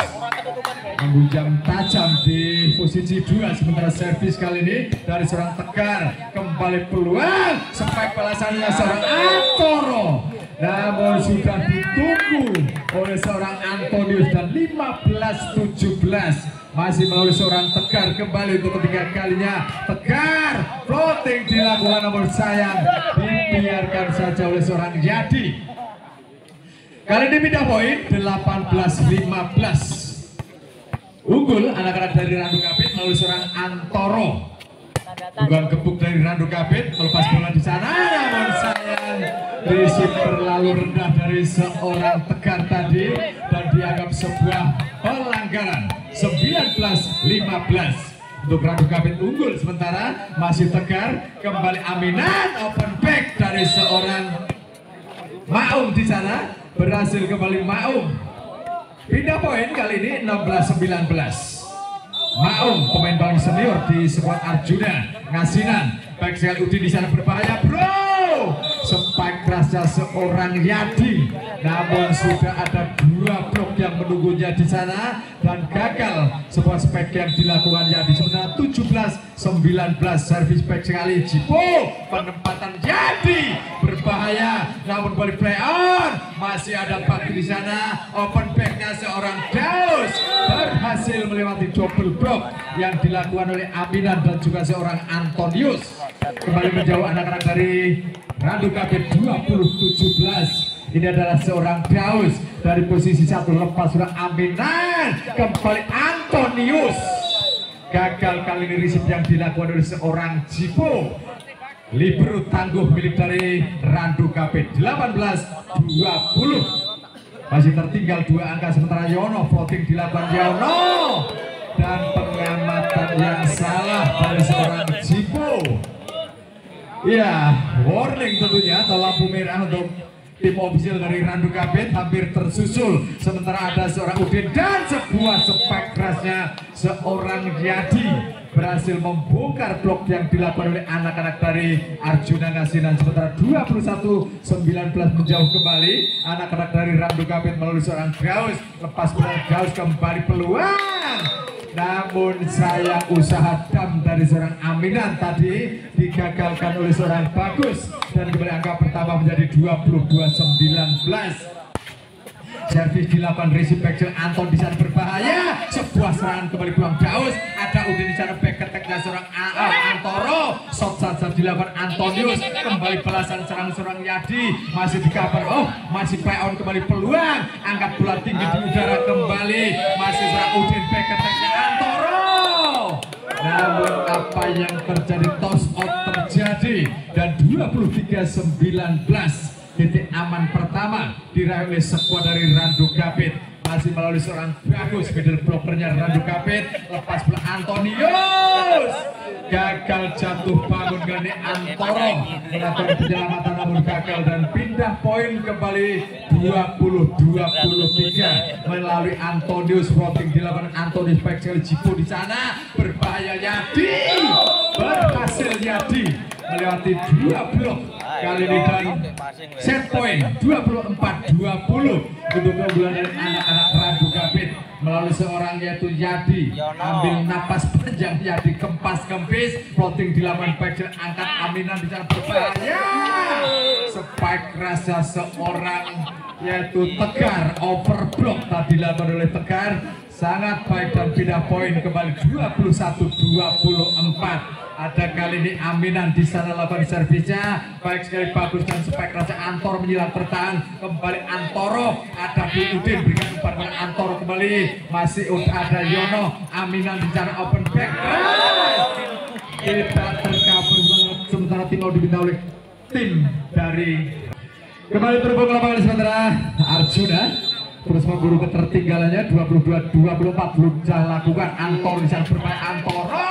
menghujam tajam di posisi 2. Sementara servis kali ini dari seorang Tegar, kembali peluang spike balasannya seorang Antoro, namun sudah ditunggu oleh seorang Antonius dan 15-17 masih melalui seorang Tegar. Kembali untuk ketiga kalinya Tegar floating dilakukan, namun sayang dibiarkan saja oleh seorang Yadi. Kali ini pindah poin 18-15 unggul anak-anak dari Randu Kapet melalui seorang Antoro. Dugaan gebuk dari Randu Kapet, melepas bola di sana, namun sayang receive terlalu rendah dari seorang Tegar tadi dan dianggap sebuah pelanggaran. 19-15 untuk Randu Kapet unggul. Sementara masih Tegar, kembali Aminan open back dari seorang Maung di sana, berhasil kembali Maung. Pindah poin kali ini 16-19. Maung pemain paling senior di skuad Arjuna Ngasinan. Baik sekali Udin di sana berbahaya bro. Spike kerasnya seorang Yadi, namun sudah ada 2 blok yang menunggunya di sana dan gagal sebuah spike yang dilakukan Yadi. Sementara 17-19 servis back sekali Jipo, penempatan Yadi berbahaya, namun balik play on, masih ada Bakti di sana, open backnya seorang Daus berhasil melewati double block yang dilakukan oleh Aminan dan juga seorang Antonius. Kembali menjauh anak-anak dari Randu Kapet 20-17. Ini adalah seorang Daus dari posisi 1 lepas seorang Aminan. Kembali Antonius. Gagal kali ini receive yang dilakukan oleh seorang Jipo. Libero tangguh milik dari Randu Kapit 18-20. Masih tertinggal 2 angka sementara Yono voting dilakukan Yono dan pengamatan yang salah dari seorang Jipo. Ya, warning tentunya atau lampu merah untuk tim ofisial dari Randu Kapit hampir tersusul. Sementara ada seorang Udin dan sebuah spek kerasnya seorang Yadi berhasil membongkar blok yang dilakukan oleh anak-anak dari Arjuna Ngasinan. Sementara 21-19 menjauh kembali anak-anak dari Randu Kapit melalui seorang Gaus. Lepas bola Gaus kembali peluang, namun sayang usaha dam dari seorang Aminan tadi digagalkan oleh seorang Bagus dan kembali angka pertama menjadi 22-19. Servis dilakukan receive back Anton di sana berbahaya. Sebuah serangan kembali peluang Daus. Ada Udin di sana back keteknya seorang Antoro. Shot saja dilakukan Antonius. Kembali balasan serang seorang Yadi. Masih di cover. Oh, masih play on kembali peluang. Angkat bola tinggi di udara kembali. Masih seorang Udin back keteknya Antoro. Namun apa yang terjadi, toss out terjadi dan 23-19. Titik aman pertama diraih oleh skuad dari Randu Kapit. Masih melalui seorang Bagus, middle blockernya Randu Kapit. Lepas bola Antonius. Gagal jatuh bangun kali Antoro melakukan penyelamatan namun gagal dan pindah poin kembali 20-23 melalui Antonius. Voting dilakukan Antonius baik sekali Jipo di sana berbahaya. Yadi berhasil Yadi melewati 2 blok kali ini dan set point 24-20 untuk keunggulan dari anak-anak Randu Kapit melalui seorang yaitu Yadi. Ambil napas panjang Yadi, kempas kempis, floating dilakukan back angkat Aminan di sana berbahaya. Spike rasa seorang yaitu Tegar, overblock tadi dilakukan oleh Tegar, sangat baik dan pindah poin kembali 21-24. Ada kali ini Aminan di sana lakukan servisnya baik sekali Bagus dan spek rasa Antoro menyilang bertahan kembali Antoro. Ada Udin berikan umpan pada Antoro kembali, masih ada Yono. Aminan di sana open back tidak tercover sementara tim mau dibina oleh tim dari kembali terbang ke lapangan sementara Arjuna terus memburu ketertinggalannya 22-24 belum lakukan. Antoro di sana berbahaya Antoro.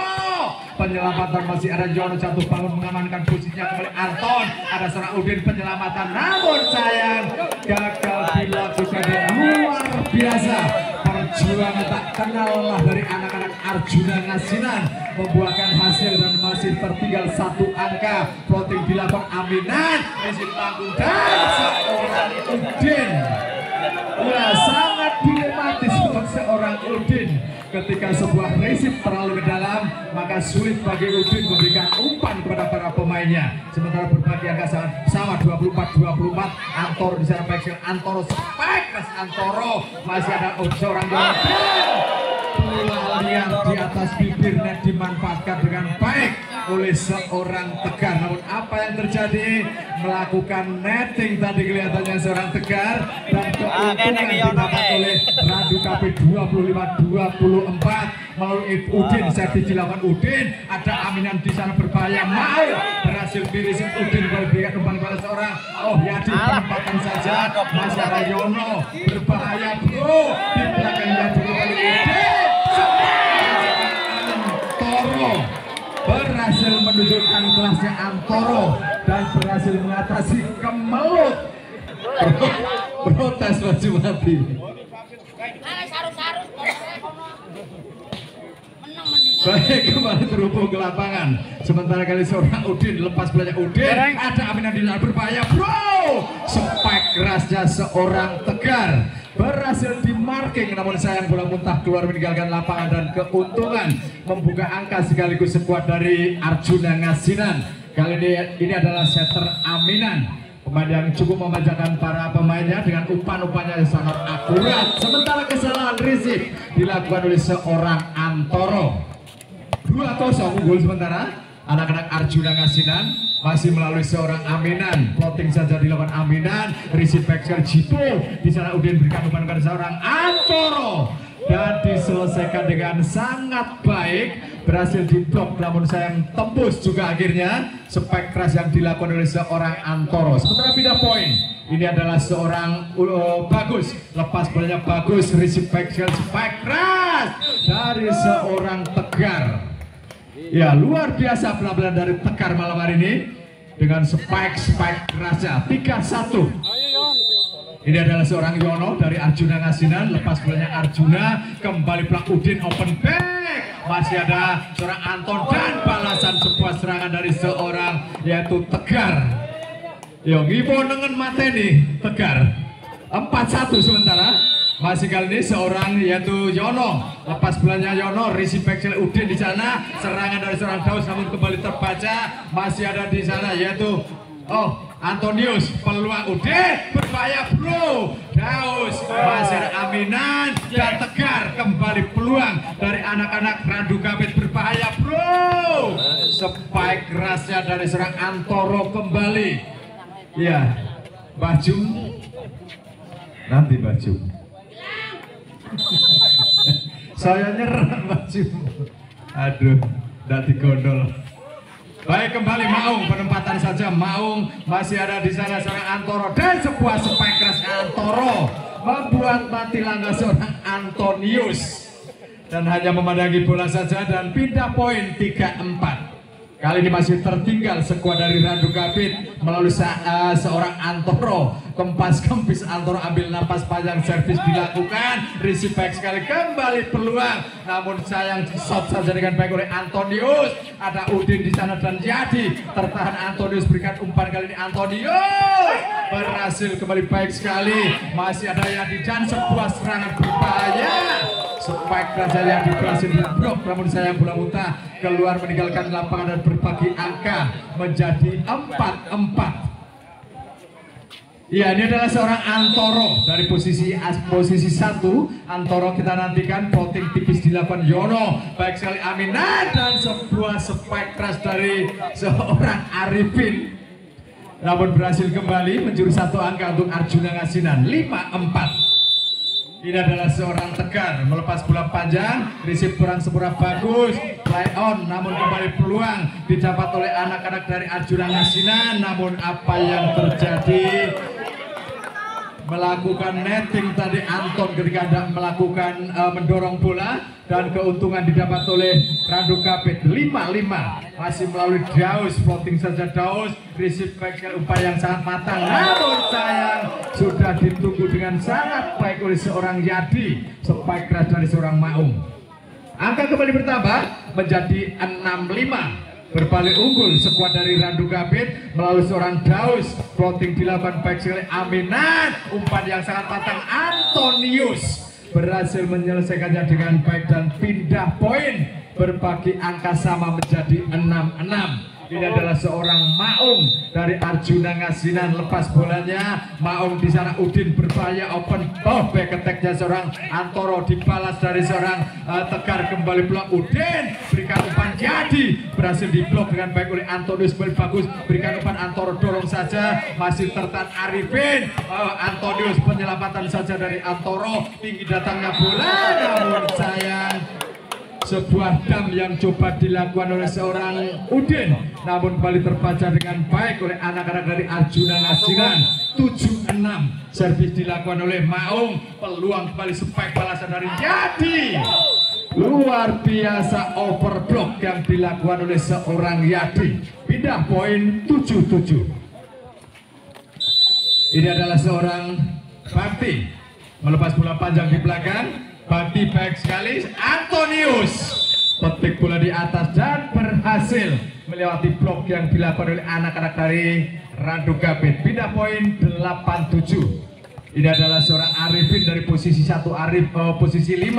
Penyelamatan masih ada Yono jatuh bangun mengamankan posisinya kembali Anton. Ada seorang Udin penyelamatan namun sayang gagal dilakukan dan luar biasa. Perjuangan tak kenal lelah dari anak-anak Arjuna Ngasinan membuahkan hasil dan masih tertinggal 1 angka. Floating dilakukan Aminan, isi tanggung dan seorang Udin. Ya, sangat dilematis untuk seorang Udin. Ketika sebuah resip terlalu ke dalam, maka sulit bagi Udin memberikan umpan kepada para pemainnya. Sementara berbagi angka sama 24-24. Antoro di sana back Antoro spike masih Antoro, masih ada seorang Yono. Bola liar di atas bibirnya dimanfaatkan dengan baik oleh seorang Tegar. Namun apa yang terjadi? Melakukan netting tadi kelihatannya seorang Tegar dan keuntungan didapat oleh Randu Kapit 25-24 melalui Udin. Servis dilakukan Udin. Ada Aminan di sana berbahaya, mau berhasil dirisin Udin berikan umpan kepada seorang Yadi. Penempatan saja masih ada Yono berbahaya bro di belakang Yadi kembali Udin. Antoro berhasil menunjukkan kelasnya Antoro dan berhasil mengatasi kemelut protes maju mati. Baik, kembali terhubung ke lapangan. Sementara kali seorang Udin lepas belanja Udin. Ada Aminan di dalam berbahaya bro. Spike kerasnya seorang Tegar berhasil di marking namun sayang bola muntah keluar meninggalkan lapangan dan keuntungan membuka angka sekaligus sekuat dari Arjuna Ngasinan. Kali ini adalah setter Aminan, pemain yang cukup memanjakan para pemainnya dengan umpan-umpannya yang sangat akurat. Sementara kesalahan receive dilakukan oleh seorang Antoro. 2-0 unggul sementara anak-anak Arjuna Ngasinan. masih melalui seorang Aminan, plotting saja dilakukan Aminan, receive back sekali Jipo, di sana Udin berikan umpan kepada seorang Antoro dan diselesaikan dengan sangat baik, berhasil diblok namun sayang tembus juga akhirnya spike keras yang dilakukan oleh seorang Antoro. Sementara pindah poin, ini adalah seorang Bagus, lepas bolanya Bagus, receive back sekali spike keras dari seorang Tegar. Ya, luar biasa penampilan dari Tegar malam hari ini dengan spike kerasnya 3-1. Ini adalah seorang Yono dari Arjuna Ngasinan, lepas bolanya Arjuna, kembali pelak Udin open back, masih ada seorang Anton dan balasan sebuah serangan dari seorang yaitu Tegar. Yo, ngipo nengen mateni Tegar. 4-1 sementara. Masih kali ini seorang yaitu Yono, lepas bolanya Yono, receive back Udin di sana, serangan dari seorang Daus namun kembali terbaca, masih ada di sana yaitu Antonius, peluang Udin berbahaya bro, Daus, masih ada Aminan dan Tegar, kembali peluang dari anak-anak Randu Gabit berbahaya bro, spike kerasnya dari seorang Antoro kembali. Ya, baju nanti baju saya nyerah baju, aduh, tidak digondol. Baik, kembali Maung, penempatan saja Maung, masih ada di sana seorang Antoro dan sebuah spike keras Antoro membuat mati langkah seorang Antonius dan hanya memandangi bola saja dan pindah poin 3-4. Kali ini masih tertinggal skuad dari Randu Gabit melalui seorang Antoro, kempis Antoro ambil napas panjang, servis dilakukan, receive back sekali, kembali peluang, namun sayang di shot saja dengan baik oleh Antonius. Ada Udin di sana dan jadi tertahan Antonius, berikan umpan kali ini Antonius berhasil kembali baik sekali, masih ada Yadi dan sebuah serangan berbahaya. Spike raja yang berhasil diblok namun sayang bola muntah keluar meninggalkan lapangan dan berbagi angka menjadi 4-4. Ya, ini adalah seorang Antoro dari posisi 1. Antoro kita nantikan, plotting tipis dilakukan Yono, baik sekali Aminah dan sebuah spike keras dari seorang Arifin, namun berhasil kembali mencuri 1 angka untuk Arjuna Ngasinan. 5-4. Ini adalah seorang Tegar melepas bola panjang, receive kurang sempurna Bagus, play on, namun kembali peluang didapat oleh anak-anak dari Arjuna Ngasinan. Namun apa yang terjadi? Melakukan netting tadi Anton ketika hendak melakukan mendorong bola dan keuntungan didapat oleh Randu Gabit. 5-5 masih melalui Daus, floating saja Daus, receive back upaya yang sangat matang, namun sayang sudah ditunggu dengan sangat baik oleh seorang Yadi, spike keras dari seorang Maung. Angka kembali bertambah menjadi 6-5. Berbalik unggul skuad dari Randu Gabit melalui seorang Daus, floating dilakukan baik sekali Aminan, umpan yang sangat matang Antonius berhasil menyelesaikannya dengan baik dan pindah poin, berbagi angka sama menjadi 6-6. Ini adalah seorang Maung dari Arjuna Ngasinan, lepas bolanya Maung di sana Udin berbahaya open back attack-nya seorang Antoro dibalas dari seorang Tegar, kembali blok Udin berikan umpan jadi berhasil diblok dengan baik oleh Antonius, kembali Bagus berikan umpan Antoro dorong saja, masih tertahan Arifin, Antonius penyelamatan saja dari Antoro, tinggi datangnya bola namun sayang sebuah dam yang coba dilakukan oleh seorang Udin namun kembali terbaca dengan baik oleh anak-anak dari Arjuna Ngasinan. 7-6 servis dilakukan oleh Maung, peluang kembali spike balasan dari Yadi, luar biasa overblock yang dilakukan oleh seorang Yadi, pindah poin 7-7. Ini adalah seorang Bakti melepas bola panjang di belakang, Bakti baik sekali, Antonius petik bola di atas dan berhasil melewati blok yang dilakukan oleh anak-anak dari Randu Gabit. Pindah poin 8-7. Ini adalah seorang Arifin dari posisi 1, posisi 5,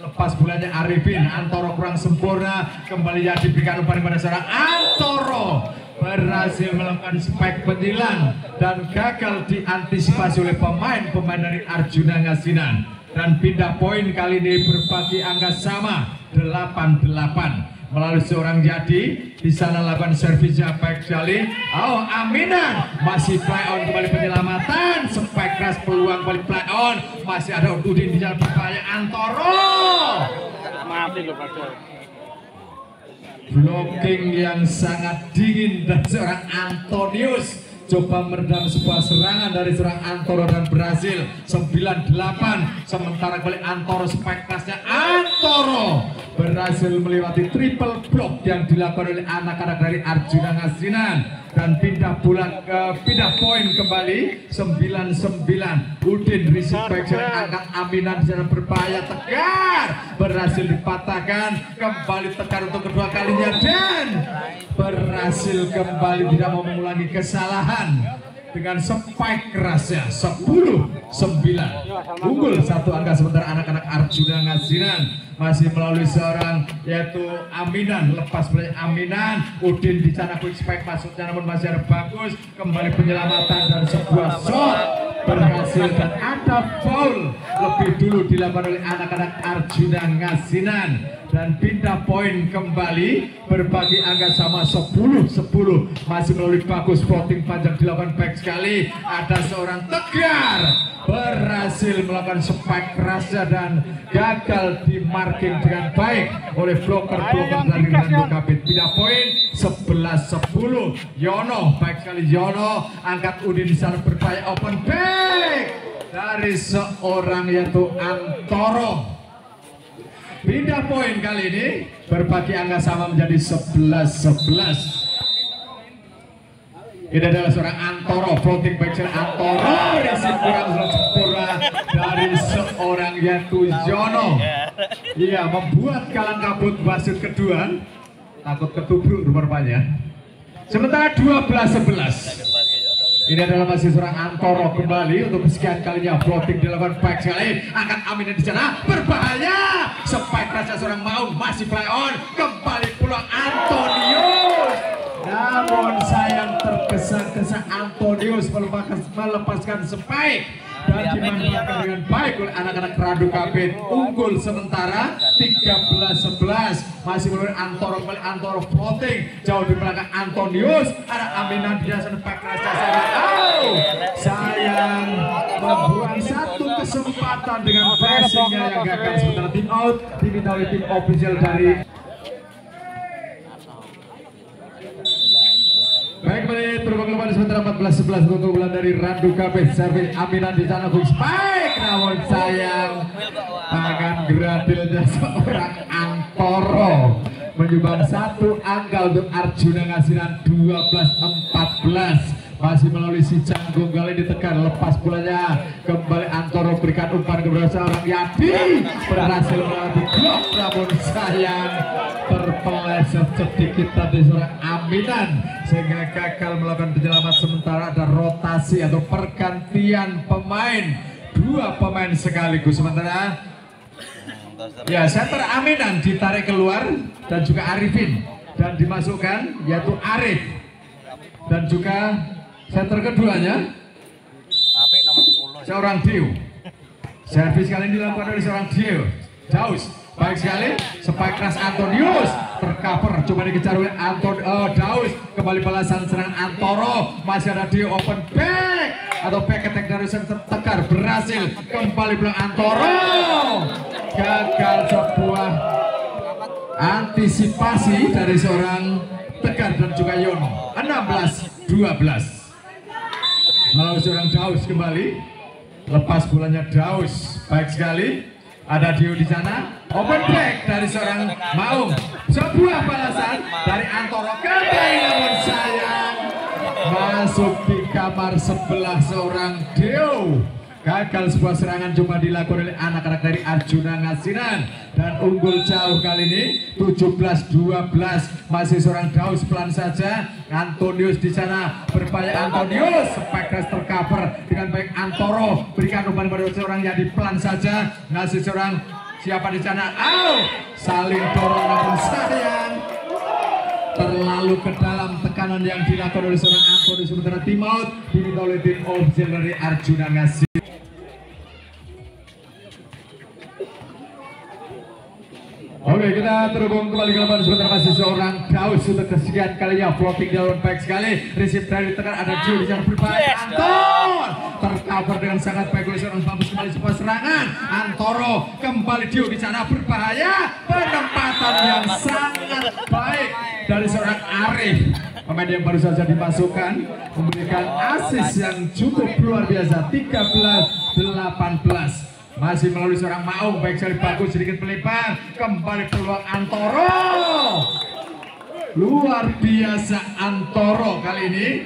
lepas bolanya Arifin, Antoro kurang sempurna, kembali yang diberikan umpan kepada seorang Antoro, berhasil melakukan spike penyilang dan gagal diantisipasi oleh pemain dari Arjuna Ngasinan. Dan pindah poin kali ini berbagi angka sama 8-8. melalui seorang Jadi di sana lakukan servisnya baik sekali. Oh, Aminan masih play on kembali penyelamatan, spike keras peluang kembali play on, masih ada Udin di jalan berbahaya. Antoro blocking yang sangat dingin dan seorang Antonius coba meredam sebuah serangan dari seorang Antoro dan berhasil 9-8. Sementara kembali Antoro spike kerasnya Antoro berhasil melewati triple block yang dilakukan oleh anak-anak dari Arjuna Ngasinan dan pindah poin kembali 9-9. Udin receive back angkat Aminan di sana berbahaya, Tegar berhasil dipatahkan, kembali Tegar untuk kedua kalinya dan berhasil kembali tidak mau mengulangi kesalahan dengan spike kerasnya 10-9. Unggul 1 angka sementara anak-anak Arjuna Ngasinan masih melalui seorang yaitu Aminan, lepas play Aminan, Udin di sana quick spike masuknya namun masih ada bagus, kembali penyelamatan dan sebuah shot berhasil dan ada foul lebih dulu dilakukan oleh anak-anak Arjuna Ngasinan dan pindah poin kembali berbagi angka sama 10-10. Masih melalui bagus floating panjang dilakukan baik sekali, ada seorang Tegar berhasil melakukan spike kerasnya dan gagal di marking dengan baik oleh bloker dari Randu Kabit. Pindah poin 11-10. Yono baik sekali, Yono angkat Udin di sana berbahaya, open back dari seorang yaitu Antoro. Pindah poin kali ini berbagi angka sama menjadi 11-11. Ini adalah seorang Antoro, floating back Antoro, risik kurang sempurna dari seorang yaitu Yono. Iya, membuat kalang kabut wasit kedua, takut ketubruk rupanya. Sementara 12-11. Ini adalah masih seorang Antoro kembali untuk kesekian kalinya floating dilakukan baik sekali, angkat Aminan di sana berbahaya, spike rasa seorang Maung masih play on, kembali pulang Antonius. Namun sayang tergesa-gesa Antonius melepaskan spike dan dimanfaatkan dengan baik oleh anak-anak Randu Kabit. Unggul sementara 13-11. Masih melalui Antoro, kembali Antoro floating jauh di belakang Antonius, ada Aminan di sana spike rasa sayang membuang satu kesempatan dengan passingnya yang gagal. Sementara tim out diminta oleh tim official dari baik. Kembali terbang kembali sementara 14-11 untuk bulan dari Randu Kabit. Servis Aminan di sana quick spike, namun sayang tangan geradilnya seorang Antoro menyumbang 1 angka untuk Arjuna Ngasinan 12-14. Masih melalui si Janggung kali ditekan, lepas bolanya kembali Antoro berikan umpan kepada seorang Yadi, berhasil melewati blok namun sayang terpeleset sedikit tadi seorang Aminan sehingga gagal melakukan penyelamat. Sementara ada rotasi atau pergantian pemain, 2 pemain sekaligus. Sementara ya center Aminan ditarik keluar dan juga Arifin dan dimasukkan yaitu Arif dan juga center keduanya seorang Dio. Servis kali ini dilakukan oleh seorang Dio. Daus baik sekali, spike keras Antonius tercover, coba dikejar oleh Daus, kembali balasan serangan Antoro, masih ada Dio, open back atau back attack dari center Tegar berhasil, kembali pulang Antoro, gagal sebuah antisipasi dari seorang Tegar dan juga Yono. 16-12 melalui seorang Daus kembali, lepas bolanya Daus baik sekali, ada Dio di sana, open back dari seorang Maung, sebuah balasan dari Antoro kembali namun sayang masuk di kamar sebelah seorang Dio. Gagal sebuah serangan cuma dilakukan oleh anak-anak dari Arjuna Ngasinan dan unggul jauh kali ini 17-12. Masih seorang Daus pelan saja, Antonius di sana berbahaya, Antonius spike keras tercover dengan baik, Antoro berikan umpan pada seorang Yadi pelan saja, ngasih seorang siapa di sana, saling dorong namun sayang terlalu ke dalam tekanan yang dilakukan oleh seorang Antonius. Sementara tim out diminta oleh tim official dari Arjuna Ngasinan. Oke, kita terhubung kembali ke lapangan sebentar, masih seorang Daus untuk kesekian kalinya floating down baik sekali, receive dari tekan, ada Dio di sana berbahaya, Anton tercover dengan sangat baik oleh seorang Bambus, kembali sebuah serangan, Antoro kembali Dio di sana berbahaya, penempatan yang sangat baik dari seorang Arif, pemain yang baru saja dimasukkan, memberikan assist yang cukup luar biasa, 13-18. Masih melalui seorang Maung, baik sekali, bagus, sedikit melebar, kembali peluang Antoro, luar biasa Antoro kali ini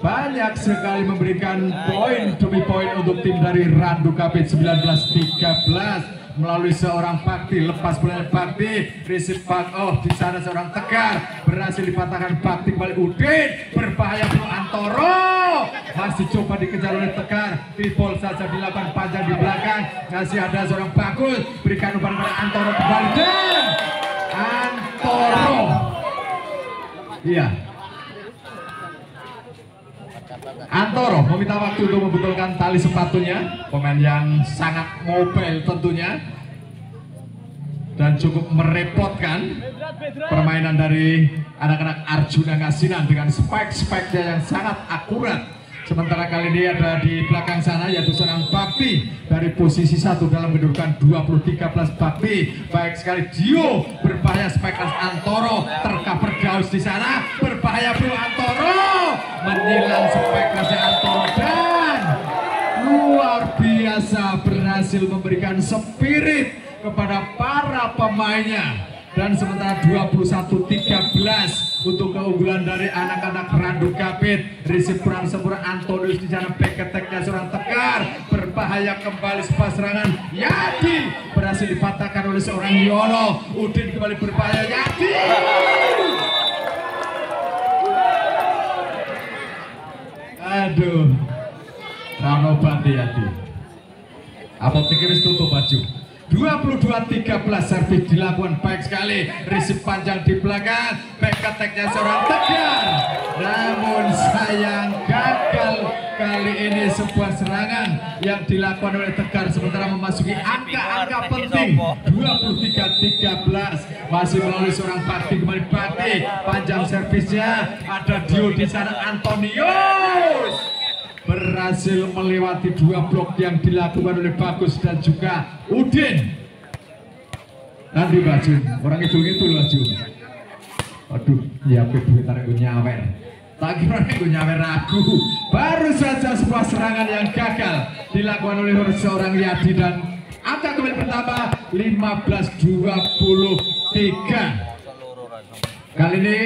banyak sekali memberikan poin demi poin untuk tim dari Randu Kapit. 19-13 melalui seorang Bakti, lepas bola Bakti, receive back off, di sana seorang Tegar berhasil dipatahkan Bakti, kembali Udin berbahaya peluang Antoro, masih coba dikejar oleh Tegar, pipol saja dilakukan panjang di belakang, masih ada seorang Bagus, berikan umpan kepada Antoro kembali dan Antoro, iya, Antoro meminta waktu untuk membetulkan tali sepatunya, pemain yang sangat mobile tentunya dan cukup merepotkan permainan dari anak-anak Arjuna Ngasinan dengan spike-spike-nya yang sangat akurat. Sementara kali ini ada di belakang sana yaitu seorang Bakti dari posisi 1 dalam kedudukan 20-13. Bakti baik sekali, Dio berbahaya, spike Antoro tercover Daus di sana berbahaya, bro, Antoro menyilang spike Antoro dan luar biasa berhasil memberikan spirit kepada para pemainnya. Dan sementara 21-13 untuk keunggulan dari anak-anak Randu Kapit. Receive kurang sempurna, Antonius di sana, back attack-nya seorang Tegar berbahaya, kembali sebuah serangan, Yadi berhasil dipatahkan oleh seorang Yono, Udin kembali berbahaya, Yadi aduh, Rano Bandi Yadi apoteknya wis tutup baju. 22-13 servis dilakukan baik sekali, receive panjang di belakang, back attack-nya seorang Tegar, namun sayang gagal kali ini sebuah serangan yang dilakukan oleh Tegar sementara memasuki angka-angka penting. 23-13 masih melalui seorang Bakti, kembali Bakti panjang servisnya, ada Dio di sana, Antonius berhasil melewati dua blok yang dilakukan oleh Bagus dan juga Udin. Nanti baju orang itu baju. Aduh, ya duit tarik nyawer. Tak kira gue nyawer aku. Baru saja sebuah serangan yang gagal dilakukan oleh seorang Yadi dan angka kembali bertambah 15-23. Kali ini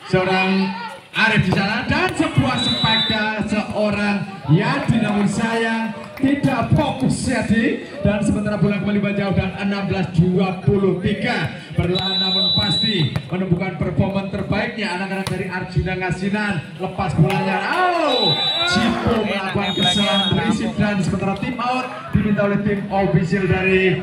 seorang Arif di sana dan sebuah spike seorang Yadi, namun sayang tidak fokus Yadi dan sementara bola kembali menjauh dan 16-23 berlahan namun pasti menemukan performa terbaiknya anak-anak dari Arjuna Ngasinan. Lepas bolanya, Cipo melakukan kesalahan receive dan sementara tim out diminta oleh tim official dari